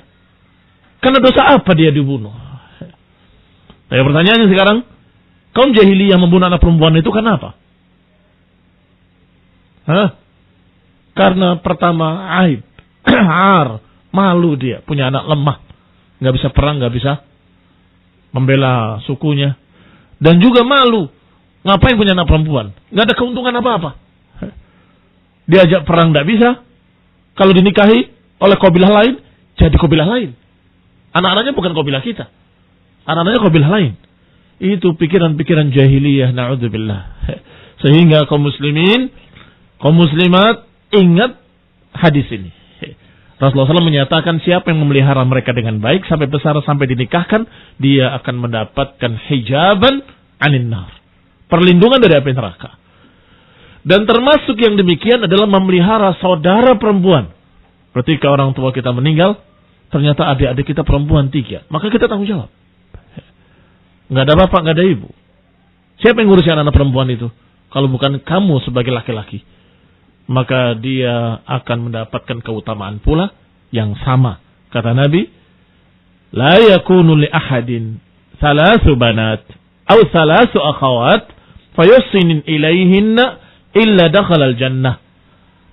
karena dosa apa dia dibunuh? Nah, pertanyaannya sekarang, kaum jahiliyah membunuh anak perempuan itu karena apa? Karena pertama aib, malu dia, punya anak lemah, nggak bisa perang, nggak bisa membela sukunya, dan juga malu. Ngapain punya anak perempuan? Nggak ada keuntungan apa-apa. Diajak perang nggak bisa. Kalau dinikahi oleh kabilah lain, jadi kabilah lain. Anak-anaknya bukan kabilah kita, anak-anaknya kabilah lain. Itu pikiran-pikiran jahiliyah, na'udzubillah. Sehingga kaum muslimin, kaum muslimat, ingat hadis ini. Rasulullah SAW menyatakan siapa yang memelihara mereka dengan baik sampai besar, sampai dinikahkan, dia akan mendapatkan hijaban anin nar, perlindungan dari api neraka. Dan termasuk yang demikian adalah memelihara saudara perempuan. Ketika orang tua kita meninggal, ternyata adik-adik kita perempuan 3, maka kita tanggung jawab. Nggak ada bapak, nggak ada ibu. Siapa yang ngurusin anak perempuan itu? Kalau bukan kamu sebagai laki-laki. Maka dia akan mendapatkan keutamaan pula yang sama. Kata Nabi, la yakunu li ahadin thalathu banat aw thalathu akhawat fayussinin ilaihinna illa dakhalal jannah.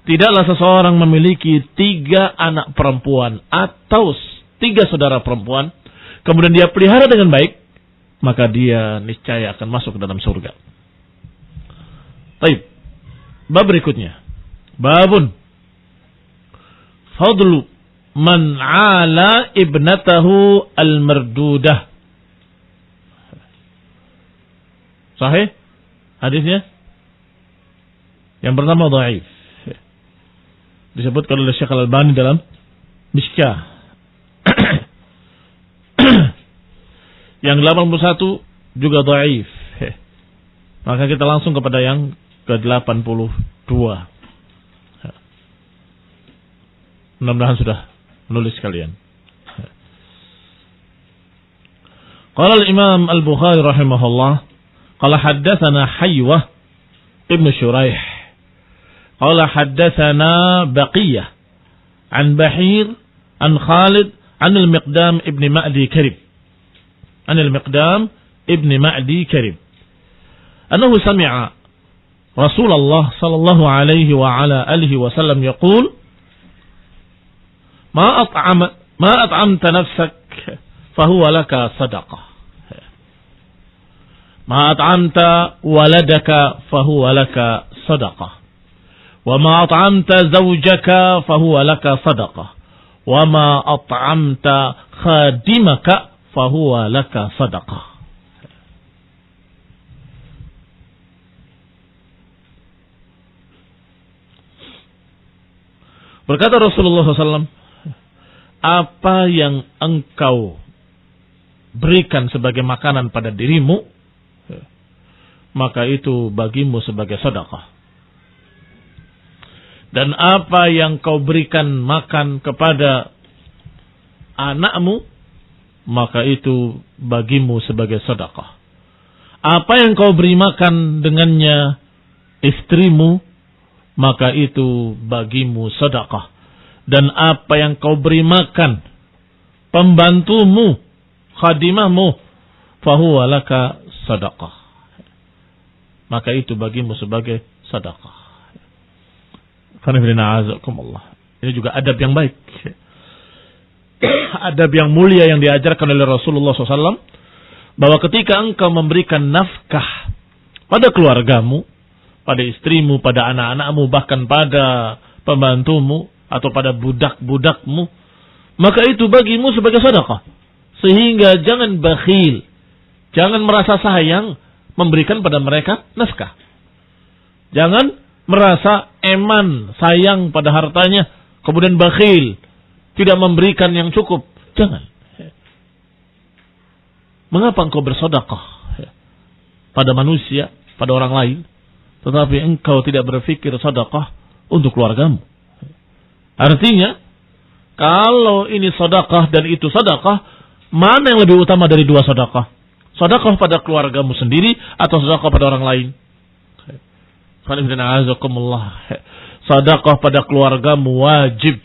Tidaklah seseorang memiliki 3 anak perempuan atau 3 saudara perempuan, kemudian dia pelihara dengan baik, maka dia niscaya akan masuk ke dalam surga. Baik. Bab berikutnya. Babun fadlu man ala ibnatahu al-mardudah. Sahih hadisnya? Yang pertama dhaif. Disebutkan oleh Syekh Al-Albani dalam Mishkah. Yang 81 juga dhaif. Maka kita langsung kepada yang ke-82. Mudah-mudahan sudah menulis kalian. Qala al-Imam Al-Bukhari rahimahullah, qala haddatsana Haywah ibn Shuraih, qala haddatsana Baqiyah an Bahir an Khalid an al-Miqdam ibn Ma'di Karib. An al-Miqdam ibn Ma'di Karib. Annahu sami'a Rasulullah sallallahu alaihi wa ala alihi wa sallam yaqul ما أطعمت نفسك فهو لك صدقة ما أطعمت ولدك فهو لك صدقة وما أطعمت زوجك فهو لك صدقة وما أطعمت خادمك فهو لك صدقة. Berkata Rasulullah SAW, apa yang engkau berikan sebagai makanan pada dirimu, maka itu bagimu sebagai sedekah. Dan apa yang kau berikan makan kepada anakmu, maka itu bagimu sebagai sedekah. Apa yang kau beri makan dengannya istrimu, maka itu bagimu sedekah. Dan apa yang kau beri makan pembantumu, khadimahmu, fahuwa laka sadaqah, maka itu bagimu sebagai sedekah. Ini juga adab yang baik, adab yang mulia yang diajarkan oleh Rasulullah SAW, bahwa ketika engkau memberikan nafkah pada keluargamu, pada istrimu, pada anak-anakmu, bahkan pada pembantumu atau pada budak-budakmu, maka itu bagimu sebagai sedekah. Sehingga jangan bakhil, jangan merasa sayang memberikan pada mereka nafkah. Jangan merasa eman, sayang pada hartanya, kemudian bakhil, tidak memberikan yang cukup. Jangan. Mengapa engkau bersedekah pada manusia, pada orang lain, tetapi engkau tidak berpikir sedekah untuk keluargamu? Artinya, kalau ini sedekah dan itu sedekah, mana yang lebih utama dari dua sedekah? Sedekah pada keluargamu sendiri atau sedekah pada orang lain? Sedekah pada keluargamu wajib.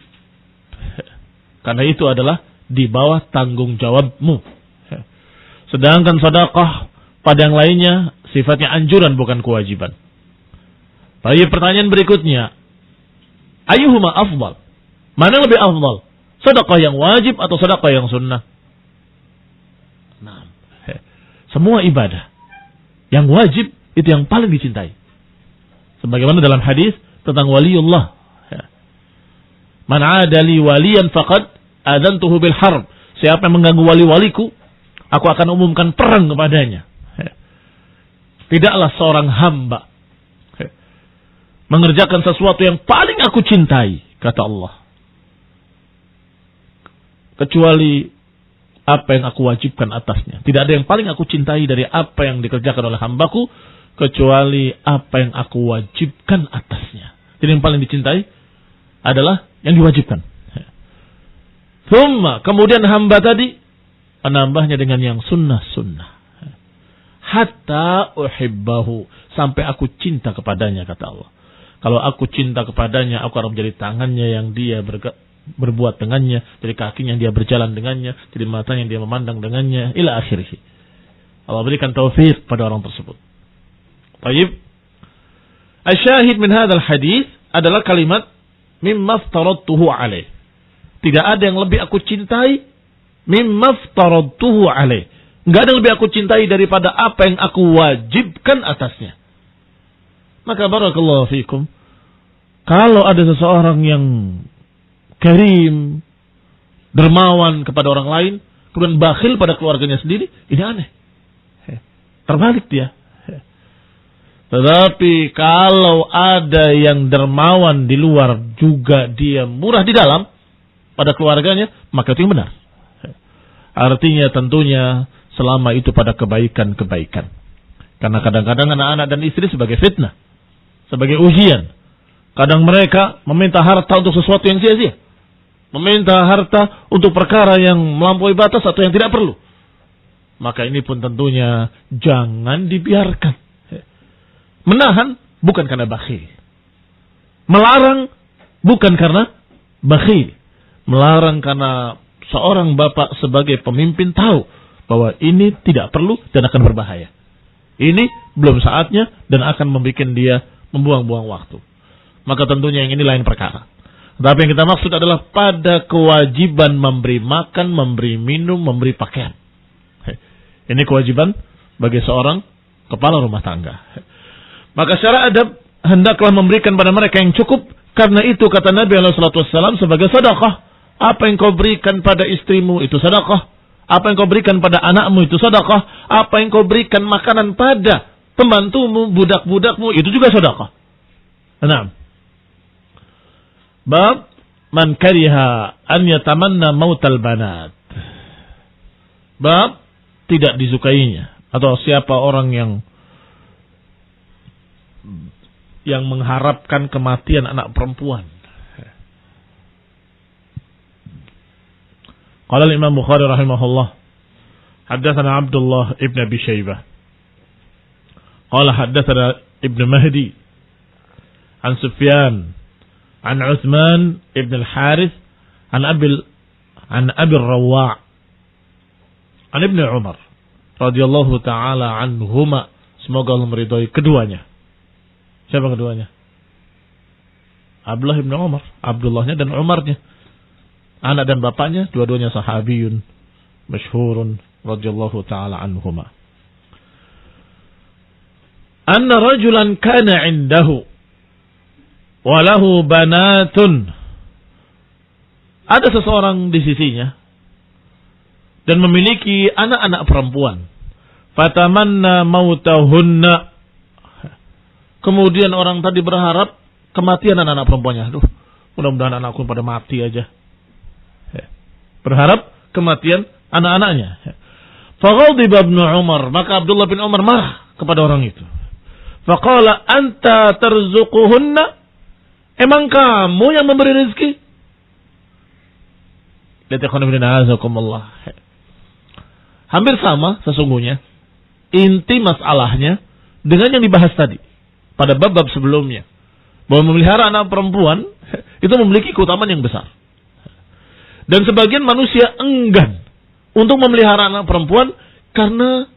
Karena itu adalah di bawah tanggung jawabmu. Sedangkan sedekah pada yang lainnya sifatnya anjuran bukan kewajiban. Baik, pertanyaan berikutnya. Ayyuhuma afdal? Mana lebih afdal? Sedekah yang wajib atau sedekah yang sunnah? Nah, semua ibadah yang wajib itu yang paling dicintai. Sebagaimana dalam hadis tentang waliullah. Man 'ada li waliyan faqad adzantuhu bil harb. Siapa yang mengganggu wali-waliku, aku akan umumkan perang kepadanya. Tidaklah seorang hamba mengerjakan sesuatu yang paling aku cintai, kata Allah, kecuali apa yang aku wajibkan atasnya. Tidak ada yang paling aku cintai dari apa yang dikerjakan oleh hambaku, kecuali apa yang aku wajibkan atasnya. Jadi yang paling dicintai adalah yang diwajibkan. Kemudian hamba tadi menambahnya dengan yang sunnah-sunnah. Hatta uhibbahu, sampai aku cinta kepadanya, kata Allah. Kalau aku cinta kepadanya, aku akan menjadi tangannya yang dia berbuat dengannya, jadi kakinya yang dia berjalan dengannya, jadi matanya yang dia memandang dengannya, ila akhirih. Allah berikan taufik pada orang tersebut. Baik. Asyahid min hadzal hadis adalah kalimat mimma aftaradtuhu alaih. Tidak ada yang lebih aku cintai mimma aftaradtuhu alaih. Enggak ada yang lebih aku cintai daripada apa yang aku wajibkan atasnya. Maka barakallahu fikum, kalau ada seseorang yang karim, dermawan kepada orang lain, kemudian bakhil pada keluarganya sendiri, ini aneh. Terbalik dia. Tetapi kalau ada yang dermawan di luar juga dia murah di dalam pada keluarganya, maka itu yang benar. Artinya tentunya selama itu pada kebaikan-kebaikan. Karena kadang-kadang anak-anak dan istri sebagai fitnah, sebagai ujian. Kadang mereka meminta harta untuk sesuatu yang sia-sia. Meminta harta untuk perkara yang melampaui batas atau yang tidak perlu. Maka ini pun tentunya jangan dibiarkan. Menahan bukan karena bakhil. Melarang bukan karena bakhil. Melarang karena seorang bapak sebagai pemimpin tahu bahwa ini tidak perlu dan akan berbahaya. Ini belum saatnya dan akan membuat dia membuang-buang waktu. Maka tentunya yang ini lain perkara. Tapi yang kita maksud adalah pada kewajiban memberi makan, memberi minum, memberi pakaian. Ini kewajiban bagi seorang kepala rumah tangga. Maka secara adab hendaklah memberikan pada mereka yang cukup. Karena itu kata Nabi SAW sebagai sedekah. Apa yang kau berikan pada istrimu itu sedekah. Apa yang kau berikan pada anakmu itu sedekah. Apa yang kau berikan makanan pada pembantumu, budak-budakmu itu juga sedekah. Nah, bab man kariha an yatamanna mautal banat. Bab tidak disukainya atau siapa orang yang mengharapkan kematian anak perempuan. Qala al-Imam Bukhari rahimahullah, haddatsana Abdullah ibn Abi Shaybah. Qala haddatsana Ibn Mahdi an Sufyan an Uthman ibn al-Harith an Abi Rawwa' an Ibn Umar radhiyallahu taala anhuma, semoga Allah meridhai keduanya. Siapa keduanya? Abdullah ibn Umar, Abdullahnya dan Umarnya. Anak dan bapaknya dua-duanya sahabiyun masyhurun radhiyallahu taala anhuma. Anna rajulan kana 'indahu wa lahu banatun. Ada seseorang di sisinya dan memiliki anak-anak perempuan. Fatamanna mautahunna. Kemudian orang tadi berharap kematian anak-anak perempuannya. Aduh, mudah-mudahan anakku pada mati aja. Berharap kematian anak-anaknya. Faghadiba Ibnu Umar, maka Abdullah bin Umar marah kepada orang itu. Faqala anta tarzuquhunna? Emang kamu yang memberi rezeki? Hampir sama sesungguhnya inti masalahnya dengan yang dibahas tadi pada bab-bab sebelumnya, bahwa memelihara anak perempuan itu memiliki keutamaan yang besar. Dan sebagian manusia enggan untuk memelihara anak perempuan karena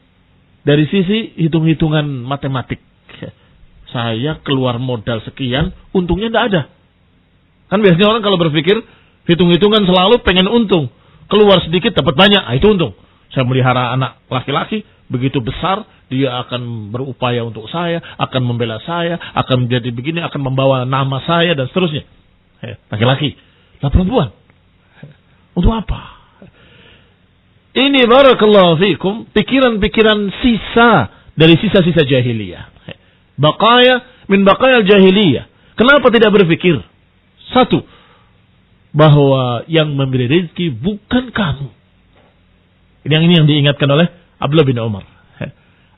dari sisi hitung-hitungan matematik. Saya keluar modal sekian, untungnya tidak ada. Kan biasanya orang kalau berpikir hitung-hitungan selalu pengen untung. Keluar sedikit dapat banyak, itu untung. Saya melihara anak laki-laki begitu besar, dia akan berupaya untuk saya, akan membela saya, akan menjadi begini, akan membawa nama saya dan seterusnya. Laki-laki, lah perempuan. Untuk apa? Ini barakallahu fikum pikiran-pikiran sisa dari sisa-sisa jahiliyah. Baqaya min baqaya jahiliyah. Kenapa tidak berpikir? Satu, bahwa yang memberi rezeki bukan kamu. Ini yang diingatkan oleh Abdullah bin Umar.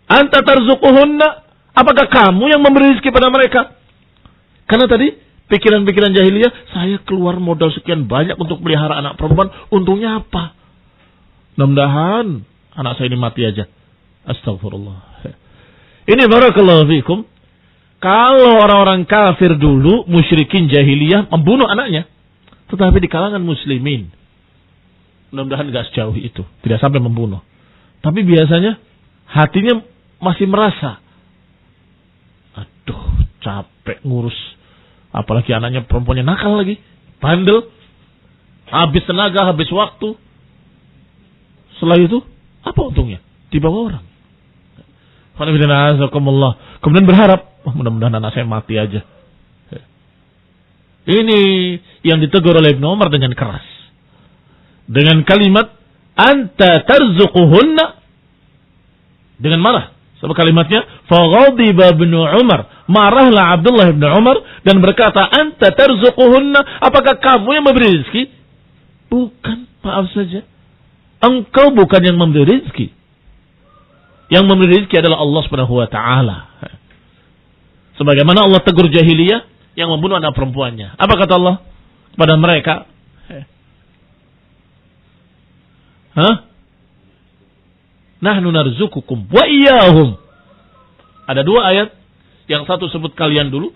Anta tarzuquhunna, apakah kamu yang memberi rezeki pada mereka? Karena tadi pikiran-pikiran jahiliyah, saya keluar modal sekian banyak untuk pelihara anak perempuan, untungnya apa? Mudah-mudahan anak saya ini mati aja. Astagfirullah. Ini barakallahu fikum. Kalau orang-orang kafir dulu, musyrikin jahiliyah membunuh anaknya. Tetapi di kalangan muslimin, mudah-mudahan gak sejauh itu. Tidak sampai membunuh. Tapi biasanya hatinya masih merasa, aduh capek ngurus. Apalagi anaknya perempuannya nakal lagi. Bandel. Habis tenaga, habis waktu. Setelah itu, apa untungnya? Dibawa orang. Kemudian berharap, mudah-mudahan anak saya mati aja. Ini yang ditegur oleh Ibnu Umar dengan keras. Dengan kalimat, anta tarzuquhunna. Dengan marah. Sebab kalimatnya, faghadiba Ibnu Umar. Marahlah Abdullah Ibnu Umar dan berkata, anta tarzuquhunna. Apakah kamu yang memberi rezeki? Bukan, maaf saja. Engkau bukan yang memberi rezeki. Yang memberi rezeki adalah Allah Subhanahu wa taala. Sebagaimana Allah tegur jahiliyah yang membunuh anak perempuannya. Apa kata Allah kepada mereka? Nahnu narzukukum wa iyyahum. Ada dua ayat, yang satu sebut kalian dulu,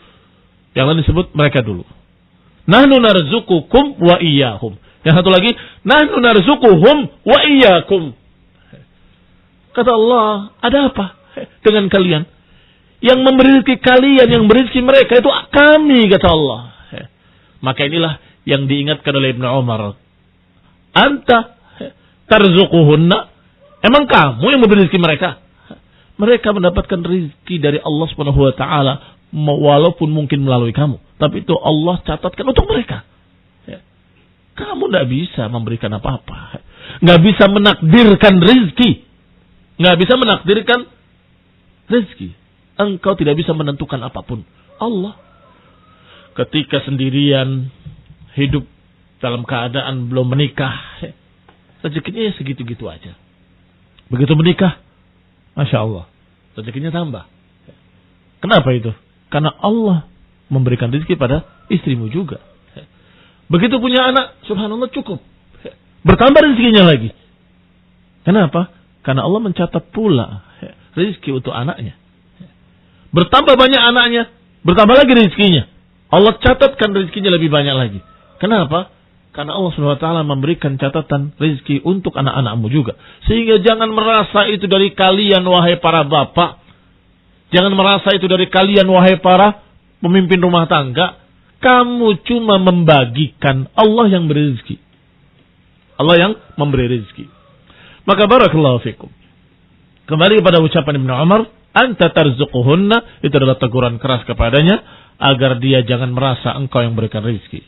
yang lain disebut mereka dulu. Nahnu narzukukum wa iyyahum. Yang satu lagi, nahnu narzukuhum wa iyyakum. Kata Allah, ada apa dengan kalian? Yang memberi rezeki kalian, yang memberi rezeki mereka itu kami, kata Allah. Maka inilah yang diingatkan oleh Ibnu Umar. Anta tarzuquhunna. Emang kamu yang memberi rezeki mereka? Mereka mendapatkan rezeki dari Allah Subhanahu wa taala walaupun mungkin melalui kamu, tapi itu Allah catatkan untuk mereka. Kamu tidak bisa memberikan apa-apa. Nggak bisa menakdirkan rezeki. Nggak bisa menakdirkan rezeki. Engkau tidak bisa menentukan apapun. Allah. Ketika sendirian, hidup dalam keadaan belum menikah, rezekinya ya segitu-gitu aja. Begitu menikah, Masya Allah, rezekinya tambah. Kenapa itu? Karena Allah memberikan rezeki pada istrimu juga. Begitu punya anak, subhanallah cukup. Bertambah rezekinya lagi. Kenapa? Karena Allah mencatat pula rezeki untuk anaknya. Bertambah banyak anaknya, bertambah lagi rezekinya. Allah catatkan rezekinya lebih banyak lagi. Kenapa? Karena Allah SWT memberikan catatan rezeki untuk anak-anakmu juga. Sehingga jangan merasa itu dari kalian wahai para bapak. Jangan merasa itu dari kalian wahai para pemimpin rumah tangga. Kamu cuma membagikan, Allah yang beri rezeki. Allah yang memberi rezeki. Maka barakallahu fikum. Kembali kepada ucapan Ibnu Umar, anta tarzuquhunna, itu adalah teguran keras kepadanya agar dia jangan merasa engkau yang berikan rezeki.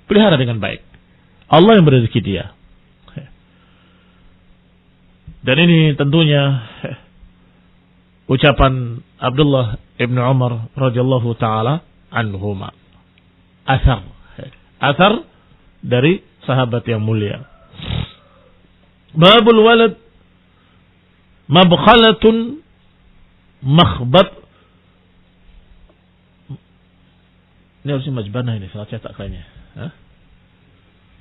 Pelihara dengan baik. Allah yang beri rezeki dia. Dan ini tentunya ucapan Abdullah Ibnu Umar radhiyallahu taala anhuma. Asar dari sahabat yang mulia. Babul walad mabkhalatun makhbat. Ini harusnya majbanah ini, salah cetak kayaknya.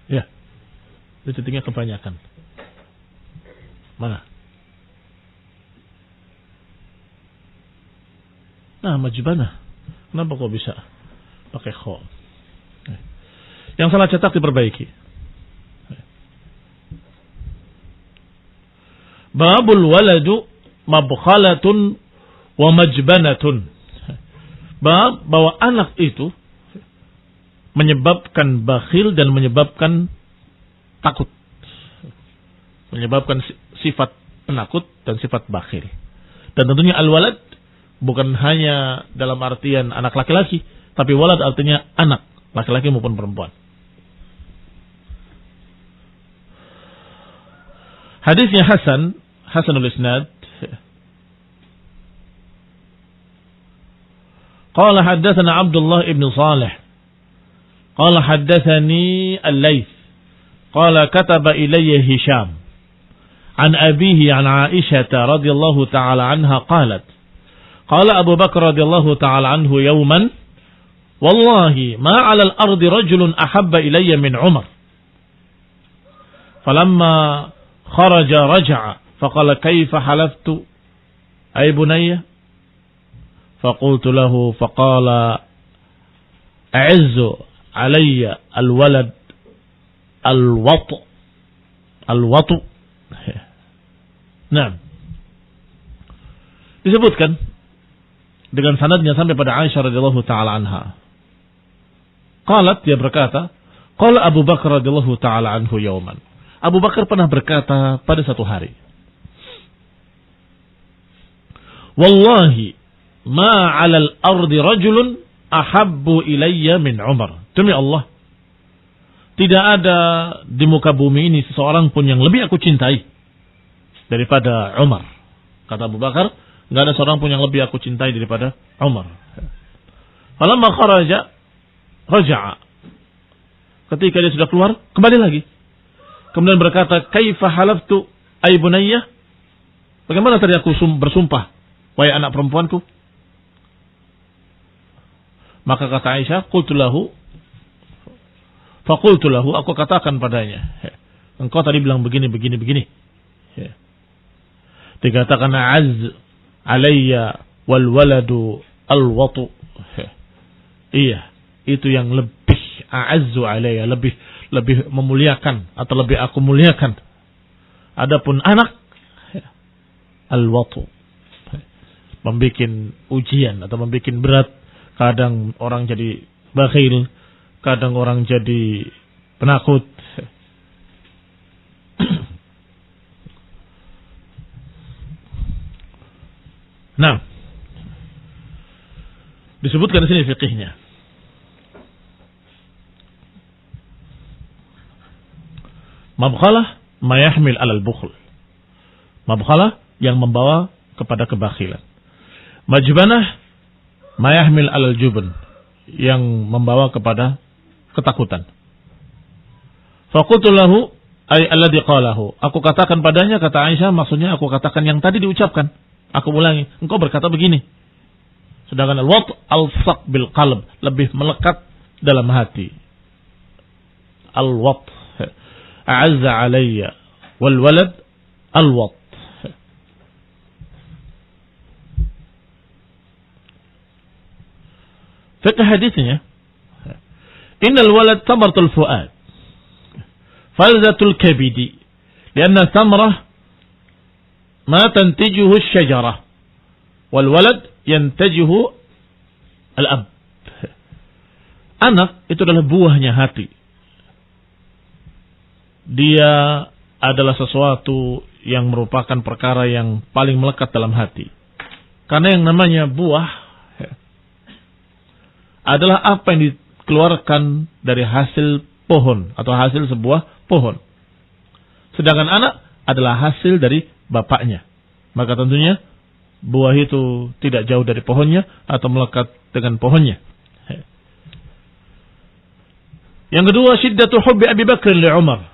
Ya. Di titiknya kebanyakan. Mana? Nah, majbanah. Kenapa kok bisa pakai kho? Yang salah cetak diperbaiki. Babul waladu mabkhalatun wa majbanatun. Bab bahwa anak itu menyebabkan bakhil dan menyebabkan takut. Menyebabkan sifat penakut dan sifat bakhil. Dan tentunya al-walad bukan hanya dalam artian anak laki-laki, tapi walad artinya anak, laki-laki maupun perempuan. Hadisnya Hasanul Isnad. Qala haddatsana Abdullah ibn Salih. Qala haddatsani Al-Laits. Qala kataba ilayya Hisham an abihi an Aisyah radhiyallahu ta'ala anha qalat qala Abu Bakar radhiyallahu ta'ala anhu yawman wallahi ma 'ala al-ardi rajulun ahabba ilayya min Umar falamma kharaja raja'a faqala kayfa halaftu ay bunayya faqultu lahu faqala a'izzu alayya al-walad al-watu Nah, disebutkan dengan sanadnya sampai pada Aisyah radhiyallahu taala anha. Qalat, dia berkata, qala Abu Bakar radhiyallahu taala anhu yauman. Abu Bakar pernah berkata pada satu hari, wallahi ma 'alal ardi rajulun ahabbu ilayya min Umar. Demi Allah, tidak ada di muka bumi ini seseorang pun yang lebih aku cintai daripada Umar. Kata Abu Bakar, enggak ada seorang pun yang lebih aku cintai daripada Umar. Falamma kharaja raja'a. Ketika dia sudah keluar, kembali lagi. Kemudian berkata, "Kaifa halaftu ay bunayya?" Bagaimana tadi aku bersumpah, wahai anak perempuanku? Maka kata Aisyah, "Qultu lahu" Faqultu lahu, aku katakan padanya, engkau tadi bilang begini. Dikatakan az alayya wal waladu al watu. Iya, itu yang lebih a'azzu alayya, lebih memuliakan atau lebih aku muliakan. Adapun anak al watu, membikin ujian atau membikin berat. Kadang orang jadi bakhil, kadang orang jadi penakut. Nah, disebutkan di sini fiqihnya. Mabkhalah ma yahmil 'alal bukhl. Mabkhalah yang membawa kepada kebakhilan. Majbanah ma yahmil 'alal jubn, yang membawa kepada ketakutan. Faqultu lahu ay alladhi qalahu. Aku katakan padanya, kata Aisyah, maksudnya aku katakan yang tadi diucapkan. Aku ulangi, engkau berkata begini. Sedangkan al-wat al-saq bil qalb, lebih melekat dalam hati. Al-wat a'azza alayya wal walad al-wat. Fiqh hadisnya, innal walad tamaratul fuad falzatul kabidi lianna samrah ma tantijuhu asy-syajarah wal walad yantajihu al-ab. Anak itu adalah buahnya hati. Dia adalah sesuatu yang merupakan perkara yang paling melekat dalam hati. Karena yang namanya buah adalah apa yang dikeluarkan dari hasil pohon atau hasil sebuah pohon. Sedangkan anak adalah hasil dari bapaknya. Maka tentunya buah itu tidak jauh dari pohonnya atau melekat dengan pohonnya. Yang kedua, syiddatu hubbi Abi Bakr li Umar.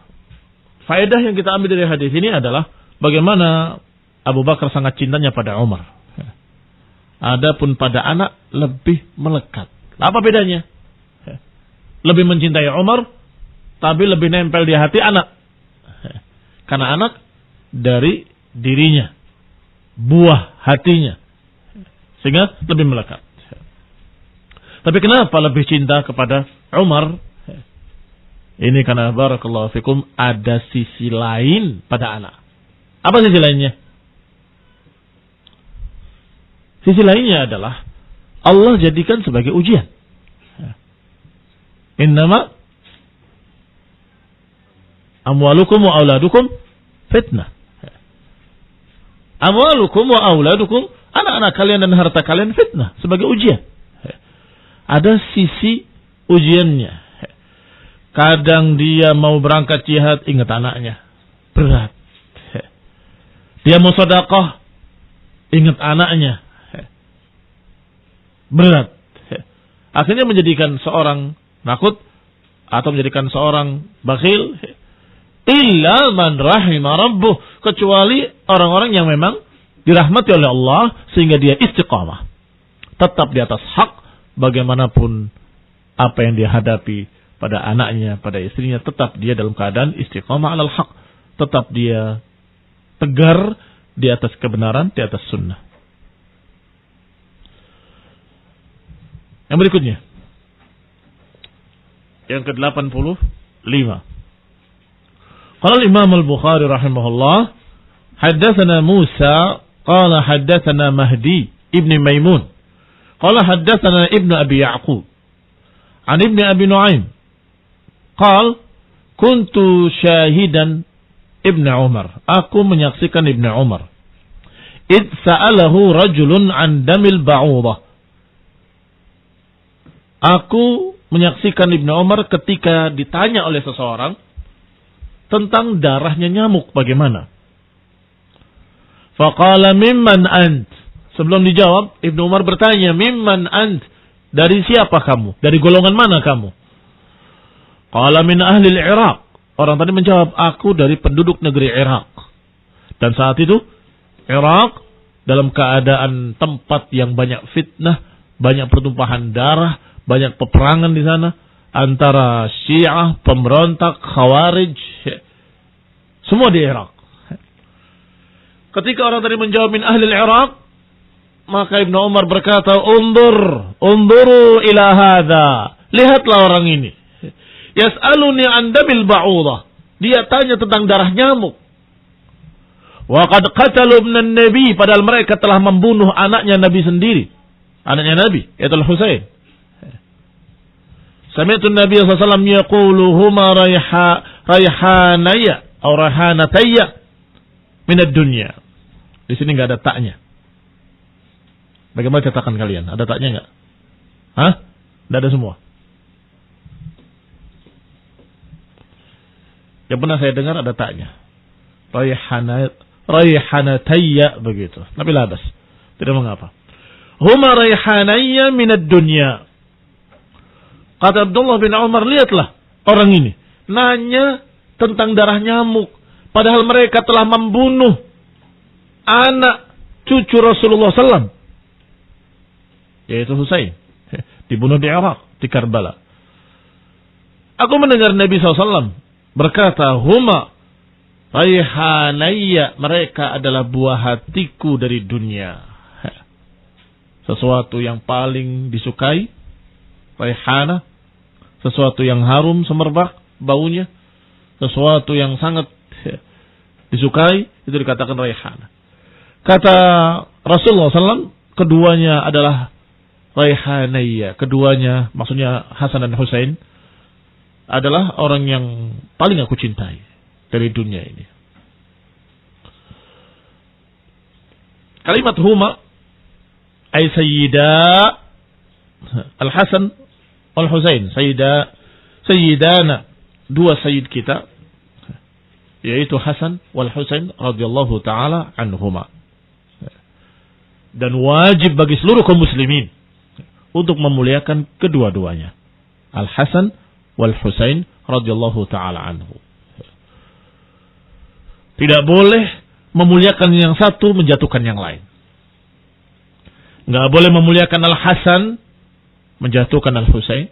Faedah yang kita ambil dari hadis ini adalah bagaimana Abu Bakar sangat cintanya pada Umar. Adapun pada anak lebih melekat. Apa bedanya? Lebih mencintai Umar, tapi lebih nempel di hati anak. Karena anak dari dirinya, buah hatinya, sehingga lebih melekat. Tapi kenapa lebih cinta kepada Umar? Ini karena barakallahu fikum ada sisi lain pada anak. Apa sisi lainnya? Sisi lainnya adalah Allah jadikan sebagai ujian. Innama amwalukum wa auladukum fitnah. Amwalukum wa auladukum, anak-anak kalian dan harta kalian fitnah, sebagai ujian. Ada sisi ujiannya. Kadang dia mau berangkat jihad, ingat anaknya. Berat. Dia mau sedekah, ingat anaknya. Berat. Akhirnya menjadikan seorang nakut atau menjadikan seorang bakhil. Illa man rahima rabbuh, kecuali orang-orang yang memang dirahmati oleh Allah sehingga dia istiqamah. Tetap di atas hak bagaimanapun apa yang dia hadapi pada anaknya, pada istrinya, tetap dia dalam keadaan istiqamah alal haq. Tetap dia tegar di atas kebenaran, di atas sunnah. Yang berikutnya, yang ke-85. Qala Imam Al-Bukhari rahimahullah, haddatsana Musa qala haddatsana Mahdi ibn Maimun qala haddatsana Ibnu Abi Ya'qub an Ibnu Abi Nu'aim qala kuntu syahidan Ibnu Umar, aku menyaksikan Ibnu Umar id sa'alahu rajulun an damil ba'udah. Aku menyaksikan Ibnu Umar ketika ditanya oleh seseorang tentang darahnya nyamuk bagaimana. Faqala mimman ant. Sebelum dijawab, Ibnu Umar bertanya, mimman ant? Dari siapa kamu? Dari golongan mana kamu? Qala min ahli al-Iraq. Orang tadi menjawab, aku dari penduduk negeri Irak. Dan saat itu Irak dalam keadaan tempat yang banyak fitnah, banyak pertumpahan darah, banyak peperangan di sana antara Syiah, pemberontak, Khawarij, semua di Irak. Ketika orang tadi menjawab min ahli Irak, maka Ibnu Umar berkata, unduru ila hadha. Lihatlah orang ini. Yas'aluni an dabil ba'udah. Dia tanya tentang darah nyamuk. Wa qad qatalu ibnan nabi, padahal mereka telah membunuh anaknya Nabi sendiri. Anaknya Nabi, yaitu Al-Husain. Sami'tu Nabi sallallahu alaihi wasallam yaqulu huma rayhanaya atau rahanatayya min ad-dunya. Di sini enggak ada taknya. Bagaimana cetakan kalian? Ada taknya enggak? Hah? Enggak ada semua. Yang pernah saya dengar ada taknya. Rayhanatayya begitu. Tapi labas. Tidak mengapa. Huma rayhanayya min ad-dunya. Kata Abdullah bin Umar, lihatlah orang ini nanya tentang darah nyamuk, padahal mereka telah membunuh anak cucu Rasulullah SAW, yaitu Husain, dibunuh di Irak, di Karbala. Aku mendengar Nabi SAW berkata, huma rayhanayya, mereka adalah buah hatiku dari dunia. Sesuatu yang paling disukai, raihana, sesuatu yang harum semerbak baunya, sesuatu yang sangat disukai, itu dikatakan raihana. Kata Rasulullah SAW, keduanya adalah raihanayya. Keduanya, maksudnya Hasan dan Husain, adalah orang yang paling aku cintai dari dunia ini. Kalimat huma ay sayyida Al-Hasan Al-Husain, sayyidana, dua sayyid kita, yaitu Hasan wal Husain radhiyallahu taala anhuma. Dan wajib bagi seluruh kaum muslimin untuk memuliakan kedua-duanya, Al-Hasan wal Husain radhiyallahu taala anhu. Tidak boleh memuliakan yang satu menjatuhkan yang lain. Enggak boleh memuliakan Al-Hasan menjatuhkan Al-Husain,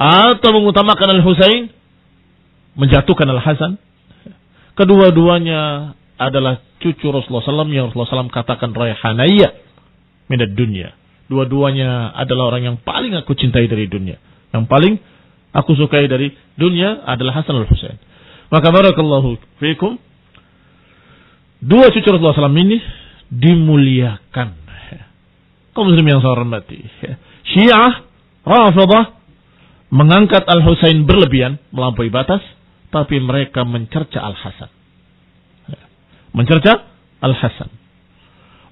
atau mengutamakan Al-Husain menjatuhkan Al-Hasan, Kedua-duanya adalah cucu Rasulullah SAW yang Rasulullah SAW katakan raihanayya minad dunya. Dua-duanya adalah orang yang paling aku cintai dari dunia. Yang paling aku sukai dari dunia adalah Hasan al-Husain. Maka barakallahu fiikum, dua cucu Rasulullah SAW ini dimuliakan. Kaum muslim yang saya hormati. Syiah, Rafidah mengangkat Al-Husain berlebihan, melampaui batas, tapi mereka mencerca Al-Hasan. Mencerca Al-Hasan.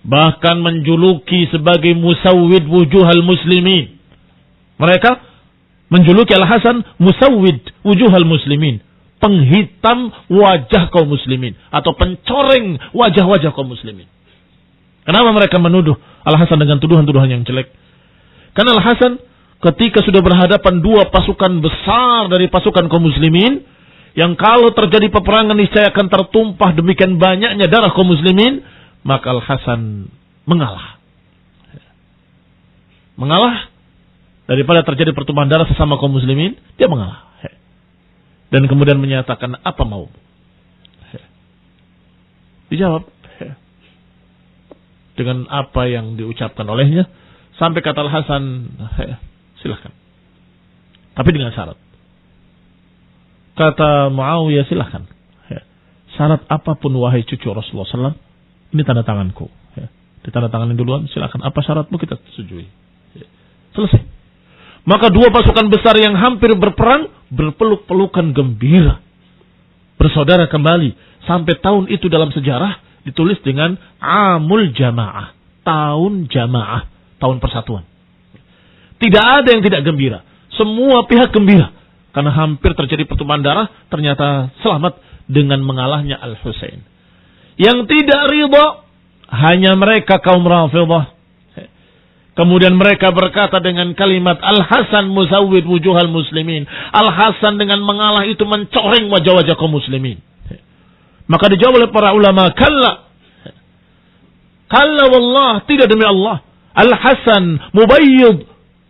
Bahkan menjuluki sebagai musawwid wujuhal muslimin. Mereka menjuluki Al-Hasan musawwid wujuhal muslimin. Penghitam wajah kaum muslimin. Atau pencoreng wajah-wajah kaum muslimin. Kenapa mereka menuduh Al-Hasan dengan tuduhan-tuduhan yang jelek? Karena Al-Hasan ketika sudah berhadapan dua pasukan besar dari pasukan kaum muslimin, yang kalau terjadi peperangan niscaya akan tertumpah demikian banyaknya darah kaum muslimin, maka Al-Hasan mengalah. Mengalah daripada terjadi pertumpahan darah sesama kaum muslimin, dia mengalah. Dan kemudian menyatakan, apa mau? Dijawab dengan apa yang diucapkan olehnya, sampai kata Al-Hasan, silahkan. Tapi dengan syarat. Kata Muawiyah, silahkan. Syarat apapun wahai cucu Rasulullah SAW, ini tanda tanganku. Ditandatangani duluan, silahkan. Apa syaratmu, kita setujui. Selesai. Maka dua pasukan besar yang hampir berperang, berpeluk-pelukan gembira. Bersaudara kembali. Sampai tahun itu dalam sejarah ditulis dengan Amul Jamaah. Tahun Jamaah. Tahun persatuan. Tidak ada yang tidak gembira. Semua pihak gembira. Karena hampir terjadi pertumpahan darah, ternyata selamat dengan mengalahnya Al-Husain. Yang tidak ridha hanya mereka kaum Rafidah. Kemudian mereka berkata dengan kalimat Al-Hasan musawwid wujuhal muslimin. Al-Hasan dengan mengalah itu mencoreng wajah-wajah kaum muslimin. Maka dijawab oleh para ulama, kalla. Kalla wallah, tidak demi Allah. Al-Hasan mubayyid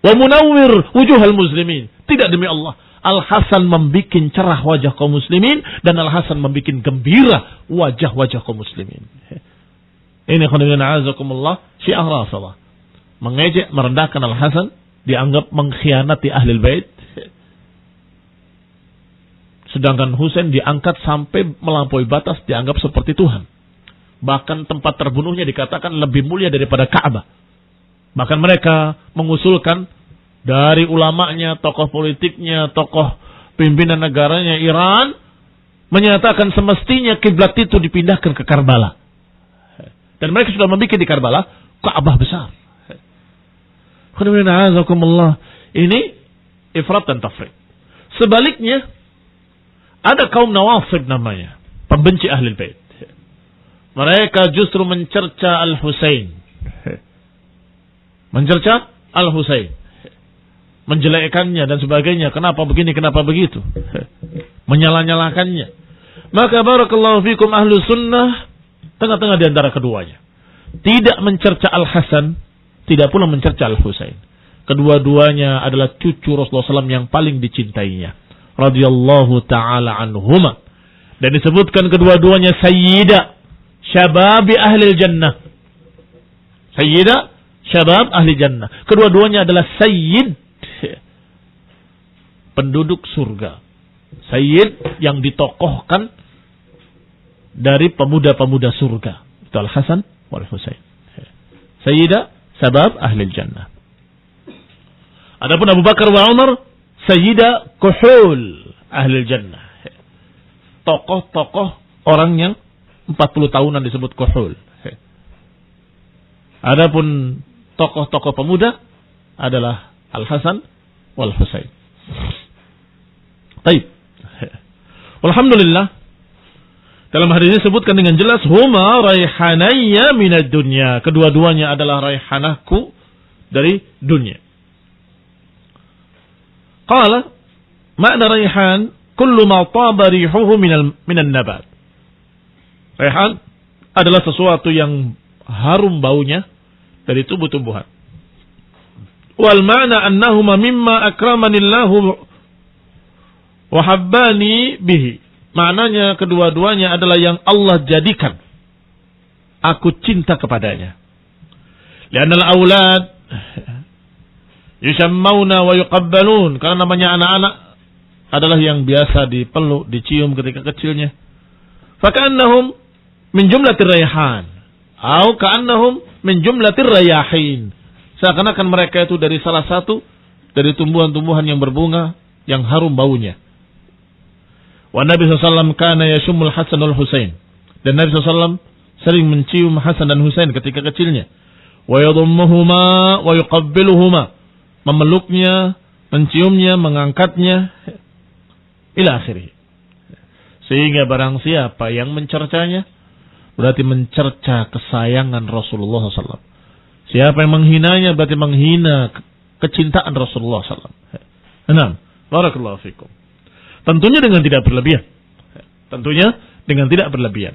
wa munawwir wujuhal muslimin. Tidak demi Allah. Al-Hasan membuat cerah wajah kaum muslimin dan Al-Hasan membuat gembira wajah-wajah kaum muslimin. Ini khonibina azakumullah, Syiah Rafidah. Mengejek, merendahkan Al-Hasan, dianggap mengkhianati Ahlul Bait. Sedangkan Husain diangkat sampai melampaui batas, dianggap seperti Tuhan. Bahkan tempat terbunuhnya dikatakan lebih mulia daripada Ka'bah. Bahkan mereka mengusulkan dari ulamanya, tokoh politiknya, tokoh pimpinan negaranya Iran, menyatakan semestinya kiblat itu dipindahkan ke Karbala. Dan mereka sudah membuat di Karbala Ka'bah besar. Ini ifrat dan tafrid. Sebaliknya, ada kaum Nawasib namanya, pembenci Ahlul Bait. Mereka justru mencerca Al-Husain. Mencerca Al-Husain. Menjelekkannya dan sebagainya. Kenapa begini, kenapa begitu. Menyalah-nyalahkannya. Maka barakallahu fikum ahlu sunnah, tengah-tengah di antara keduanya. Tidak mencerca Al-Hasan, tidak pula mencerca Al-Husain. Kedua-duanya adalah cucu Rasulullah SAW yang paling dicintainya. Radiyallahu ta'ala anhuma. Dan disebutkan kedua-duanya Sayyidah Syababi Ahli Jannah. Sayyidah Syabab Ahli Jannah. Kedua-duanya adalah Sayyid, penduduk surga. Sayyid yang ditokohkan dari pemuda-pemuda surga. Itu Al-Hasan wal Husain. Sayyidah Syabab Ahli Jannah. Adapun Abu Bakar wa Umar, Sayyidah Kuhul Ahli Jannah. Tokoh-tokoh orang yang 40 tahunan disebut Kuhul. Adapun tokoh-tokoh pemuda adalah Al-Hasan wal Husain. Baik. Alhamdulillah. Dalam hadis ini disebutkan dengan jelas, huma raihanayya minad dunya. Kedua-duanya adalah raihanahku dari dunia. Qala, makna raihan kullu ma taba rihuhu minan nabat. Raihan adalah sesuatu yang harum baunya dari tumbuh-tumbuhan. Wal ma'na annahuma mimma akramanillahu wa habbani bihi. Maknanya kedua-duanya adalah yang Allah jadikan. Aku cinta kepadanya. Li'anal aulad yusammauna wa yuqabbalun. Karena namanya anak-anak adalah yang biasa dipeluk, dicium ketika kecilnya. Faka'annahum min jumlatir rayhan. Atau ka'annahum min jumlatir rayahin. Seakan-akan mereka itu dari salah satu dari tumbuhan-tumbuhan yang berbunga yang harum baunya. Wa Nabi SAW kana yashumul Hasan wal Husain. Dan Nabi SAW sering mencium Hasan dan Husain ketika kecilnya. Wa yadhummuhuma wa yuqabbiluhuma. Memeluknya, menciumnya, mengangkatnya. Ila akhirih. Sehingga barang siapa yang mencercanya, berarti mencerca kesayangan Rasulullah SAW. Siapa yang menghinanya, berarti menghina kecintaan Rasulullah SAW. Enam. Barakallahu fikum. Tentunya dengan tidak berlebihan. Tentunya dengan tidak berlebihan.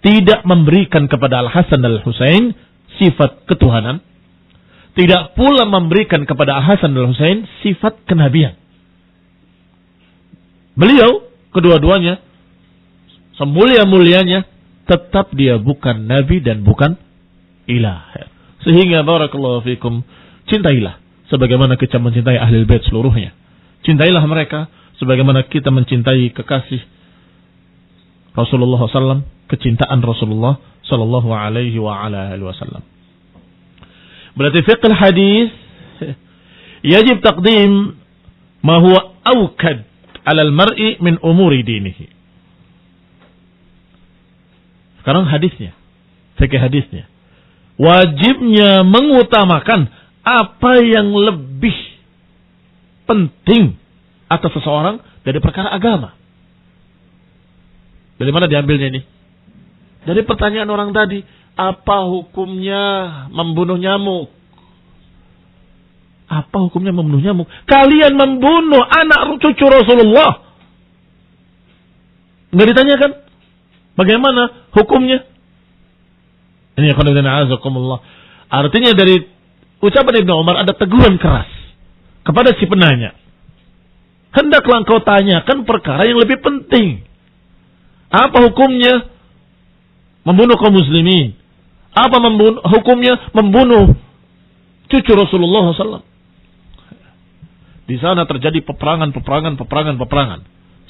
Tidak memberikan kepada Al-Hasan dan Al-Husain sifat ketuhanan. Tidak pula memberikan kepada Al-Hasan dan Al-Husain sifat kenabian. Beliau, kedua-duanya, semulia-mulianya, tetap dia bukan nabi dan bukan ilah. Sehingga barakallahu fikum, cintailah sebagaimana kita mencintai Ahlul Bait seluruhnya. Cintailah mereka sebagaimana kita mencintai kekasih Rasulullah SAW, kecintaan Rasulullah Sallallahu Alaihi Wasallam. Berarti fiqh hadis yajib taqdim ma huwa awkad ala al-mar'i min umuri dinihi. Sekarang hadisnya, fikih hadisnya. Wajibnya mengutamakan apa yang lebih penting atas seseorang dari perkara agama. Dari mana diambilnya ini? Dari pertanyaan orang tadi, apa hukumnya membunuh nyamuk? Apa hukumnya membunuh nyamuk? Kalian membunuh anak cucu Rasulullah. Enggak ditanyakan? Bagaimana hukumnya? Ini azakumullah. Artinya dari ucapan Ibnu Umar ada teguran keras kepada si penanya. Hendaklah engkau tanyakan perkara yang lebih penting. Apa hukumnya membunuh kaum muslimin? Apa hukumnya membunuh cucu Rasulullah SAW? Di sana terjadi peperangan.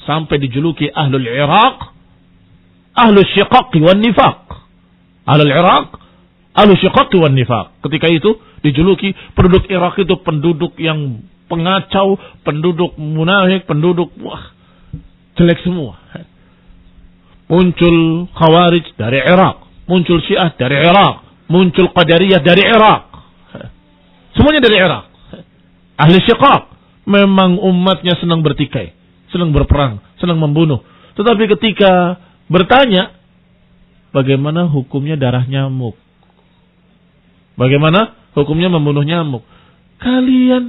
Sampai dijuluki Ahlul Iraq, Ahlul Syiqaq wan Nifaq. Ahlul Iraq, Ahlul Syiqaq wan Nifaq. Ketika itu dijuluki penduduk Irak itu penduduk yang pengacau, penduduk munafik, penduduk jelek semua. Muncul Khawarij dari Irak, muncul Syiah dari Irak, muncul Qadariyah dari Irak. Semuanya dari Irak. Ahli Syiqaq memang umatnya senang bertikai, senang berperang, senang membunuh. Tetapi ketika bertanya, bagaimana hukumnya darah nyamuk? Bagaimana hukumnya membunuh nyamuk? Kalian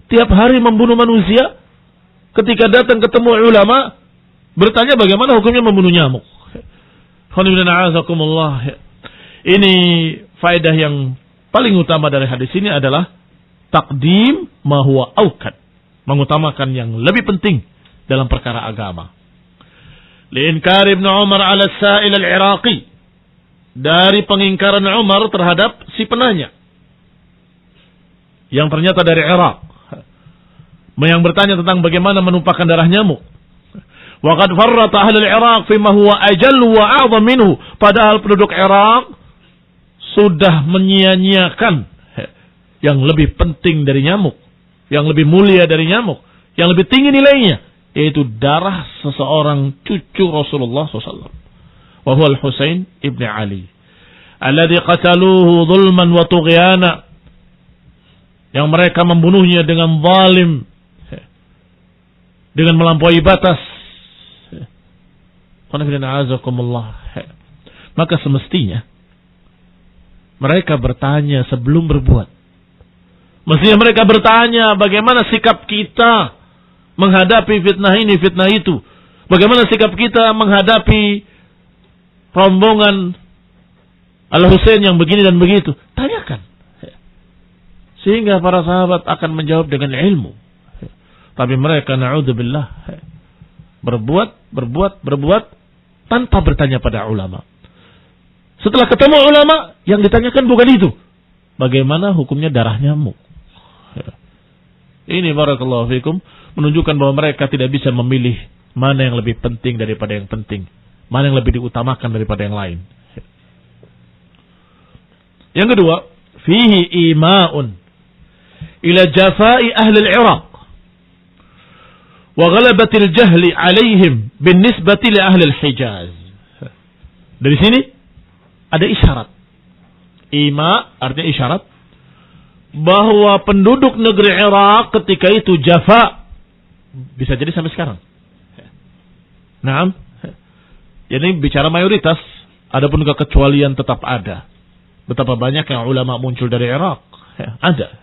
tiap hari membunuh manusia, ketika datang ketemu ulama, bertanya bagaimana hukumnya membunuh nyamuk. Ini faedah yang paling utama dari hadis ini adalah taqdim ma huwa awkad, mengutamakan yang lebih penting dalam perkara agama. Liinkar Ibnu Umar ala sa'il al-Iraqi, dari pengingkaran Umar terhadap si penanya yang ternyata dari Irak, yang bertanya tentang bagaimana menumpahkan darah nyamuk. Wa qad farrata ahlul Iraq fi ma huwa ajal wa a'zam minhu. Padahal penduduk Irak sudah menyia-nyiakan yang lebih penting dari nyamuk, yang lebih mulia dari nyamuk, yang lebih tinggi nilainya, yaitu darah seseorang cucu Rasulullah SAW. Wa huwa al-Husain ibn Ali alladhi qataluhu zulman wa tughyana, yang mereka membunuhnya dengan zalim, dengan melampaui batas. Maka semestinya mereka bertanya sebelum berbuat. Mestinya mereka bertanya bagaimana sikap kita menghadapi fitnah ini, fitnah itu. Bagaimana sikap kita menghadapi rombongan Al-Husain yang begini dan begitu. Tanyakan. Sehingga para sahabat akan menjawab dengan ilmu. Tapi mereka na'udzubillah berbuat tanpa bertanya pada ulama. Setelah ketemu ulama, yang ditanyakan bukan itu. Bagaimana hukumnya darah nyamuk? Ini barakallahu fikum menunjukkan bahwa mereka tidak bisa memilih mana yang lebih penting daripada yang penting, mana yang lebih diutamakan daripada yang lain. Yang kedua, fihi ima'un ila jafai ahli al-Iraq wa ghalabatil jahli alaihim binisbati li ahli al-Hijaz. Dari sini ada isyarat. Ima artinya isyarat bahwa penduduk negeri Irak ketika itu jafa, bisa jadi sampai sekarang. Naam. Jadi bicara mayoritas, adapun kekecualian tetap ada. Betapa banyak yang ulama muncul dari Irak. Ada.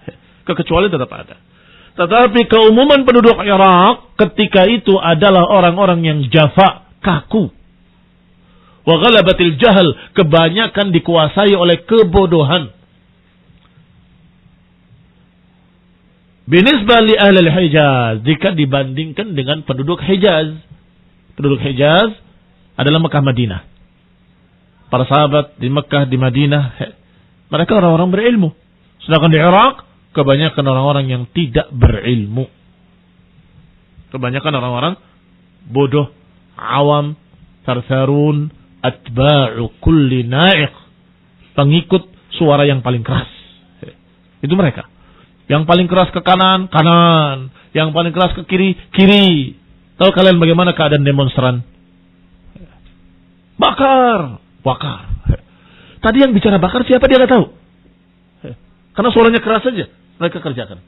Kekecualian tetap ada. Tetapi keumuman penduduk Irak ketika itu adalah orang-orang yang jafa, kaku. Wa ghalabatil jahl, kebanyakan dikuasai oleh kebodohan. Binisbah li ahli Hijaz, jika dibandingkan dengan penduduk Hijaz. Penduduk Hijaz adalah Mekah Madinah. Para sahabat di Mekah, di Madinah, mereka orang-orang berilmu. Sedangkan di Irak, kebanyakan orang-orang yang tidak berilmu. Kebanyakan orang-orang bodoh, awam, sarsarun, atba'u kulli na'iq, pengikut suara yang paling keras. Itu mereka. Yang paling keras ke kanan, kanan. Yang paling keras ke kiri, kiri. Tahu kalian bagaimana keadaan demonstran? Bakar, bakar. Tadi yang bicara bakar siapa dia nggak tahu. Karena suaranya keras saja mereka kerjakan.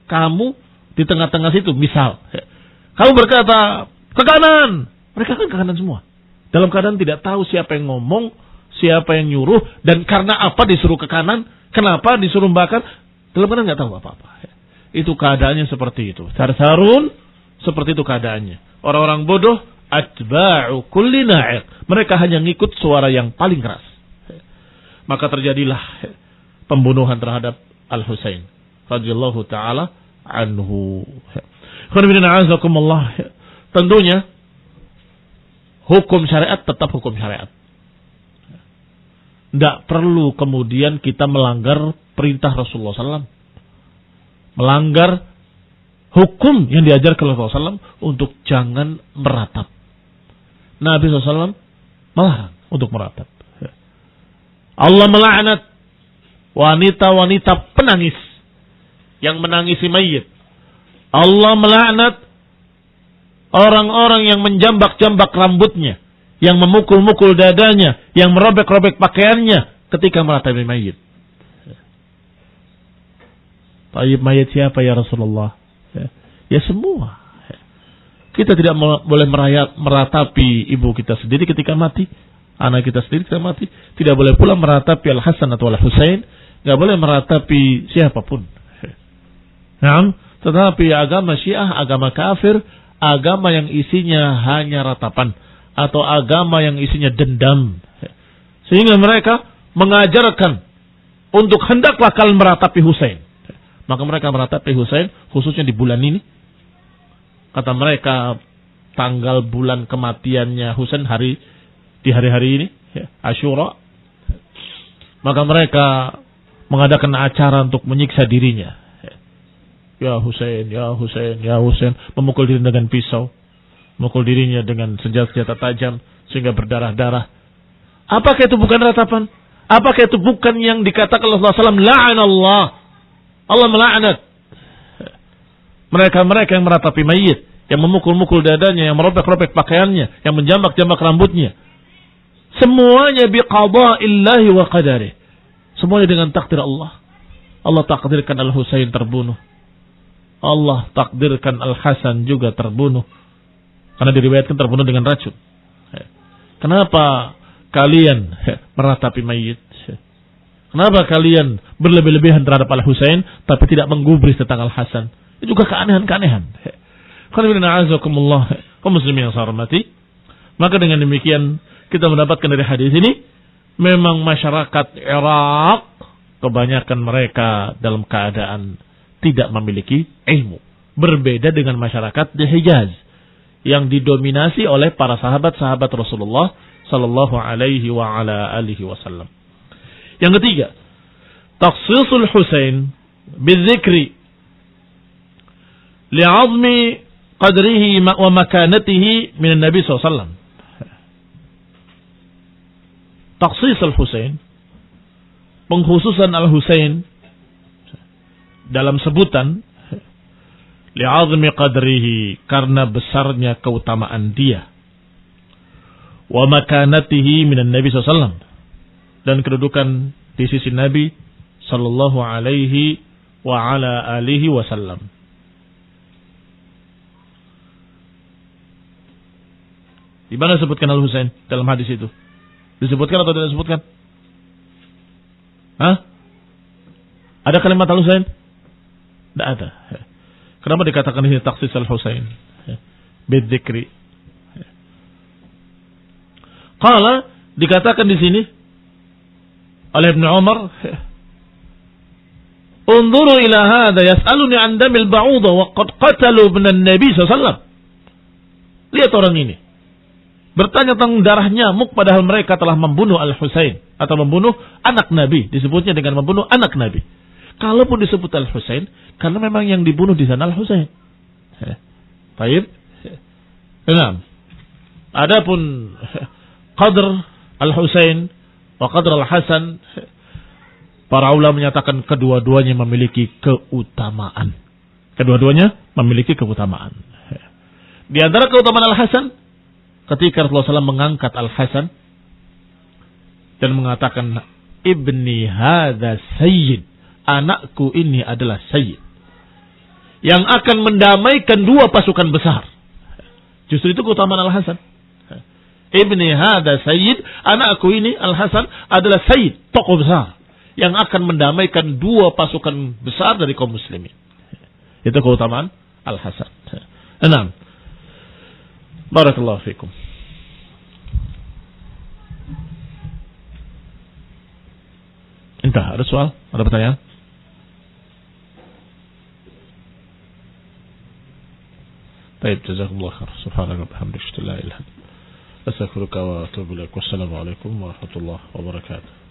Kamu di tengah-tengah situ, misal, kamu berkata ke kanan, mereka kan ke kanan semua. Dalam keadaan tidak tahu siapa yang ngomong, siapa yang nyuruh, dan karena apa disuruh ke kanan, kenapa disuruh bakar, dalam keadaan nggak tahu apa-apa. Itu keadaannya seperti itu. Sarsarun, seperti itu keadaannya. Orang-orang bodoh, atba'u kulli na'iq. Mereka hanya ngikut suara yang paling keras. Maka terjadilah pembunuhan terhadap Al-Husain radhiyallahu taala anhu. Tentunya hukum syariat tetap hukum syariat. Tidak perlu kemudian kita melanggar perintah Rasulullah SAW, melanggar hukum yang diajarkan Rasulullah SAW untuk jangan meratap. Nabi SAW melarang untuk meratap. Allah melaknat wanita-wanita penangis yang menangisi mayit. Allah melaknat orang-orang yang menjambak-jambak rambutnya, yang memukul-mukul dadanya, yang merobek-robek pakaiannya ketika meratapi mayit. Taib mayit siapa ya Rasulullah? Ya semua. Kita tidak boleh meratapi ibu kita sendiri ketika mati, anak kita sendiri ketika mati. Tidak boleh pula meratapi Al-Hasan atau Al-Husain. Tidak boleh meratapi siapapun. Nah, tetapi agama Syiah, agama kafir, agama yang isinya hanya ratapan, atau agama yang isinya dendam. Sehingga mereka mengajarkan untuk hendaklah kalian meratapi Husain. Maka mereka meratapi Husain khususnya di bulan ini. Kata mereka tanggal bulan kematiannya Husain di hari-hari ini, Asyura. Maka mereka mengadakan acara untuk menyiksa dirinya. Ya Husain, ya Husain, ya Husain, memukul diri dengan pisau, memukul dirinya dengan senjata tajam sehingga berdarah-darah. Apakah itu bukan ratapan? Apakah itu bukan yang dikatakan Rasulullah SAW? La'anallah, Allah melaknat mereka-mereka yang meratapi mayit, yang memukul-mukul dadanya, yang merobek-robek pakaiannya, yang menjambak-jambak rambutnya. Semuanya biqada'illahi wa qadarih. Semuanya dengan takdir Allah. Allah takdirkan Al-Husain terbunuh. Allah takdirkan Al-Hasan juga terbunuh. Karena diriwayatkan terbunuh dengan racun. Kenapa kalian meratapi mayit? Kenapa kalian berlebih-lebihan terhadap Al-Husain tapi tidak menggubris tentang Al-Hasan? Itu juga keanehan-keanehan. Kaum muslimin yang saya hormati, maka dengan demikian kita mendapatkan dari hadis ini, memang masyarakat Irak kebanyakan mereka dalam keadaan tidak memiliki ilmu. Berbeda dengan masyarakat di Hijaz yang didominasi oleh para sahabat-sahabat Rasulullah sallallahu alaihi wa ala alihi wasallam. Yang ketiga, takhsisul Husain bidzikri li'azmi qadrihi wa makanatihi min Nabi SAW. Takhsis al-Husain, pengkhususan al-Husain dalam sebutan li'azmi qadrihi, karena besarnya keutamaan dia, wa makanatihi min Nabi SAW, dan kedudukan di sisi Nabi sallallahu alaihi wa ala alihi wasallam. Di mana disebutkan Al-Husain dalam hadis itu? Disebutkan atau tidak disebutkan? Hah? Ada kalimat Al-Husain? Tidak ada. Kenapa dikatakan ini takhsis Al-Husain? Bidzikri. Qala, dikatakan di sini oleh Ibnu Umar, "Unzuru ila hadha yas'aluni an damil ba'udha wa qad qatalu ibn an-nabi sallallahu alaihi wasallam." Lihat orang ini bertanya tentang darah nyamuk, padahal mereka telah membunuh Al-Husain atau membunuh anak Nabi. Disebutnya dengan membunuh anak Nabi. Kalaupun disebut Al-Husain, karena memang yang dibunuh di sana Al-Husain. Baik. Nah, adapun qadr Al-Husain wa qadr Al-Hasan, para ulama menyatakan kedua-duanya memiliki keutamaan. Kedua-duanya memiliki keutamaan. Di antara keutamaan Al-Hasan, ketika Rasulullah SAW mengangkat Al-Hasan dan mengatakan, ibni hadza sayyid, anakku ini adalah sayyid yang akan mendamaikan dua pasukan besar. Justru itu keutamaan Al-Hasan. Ibni hadza sayyid, anakku ini Al-Hasan adalah sayyid, tokoh besar yang akan mendamaikan dua pasukan besar dari kaum muslimin. Itu keutamaan Al-Hasan. 6. Barakallahu fikum. Entah, ada soal? Ada pertanyaan? Baik, jazakumullah khair. Subhanallah walhamdulillah, la ilaha illa anta, astaghfiruka wa atubu ilaik. Wassalamu alaikum warahmatullahi wabarakatuh.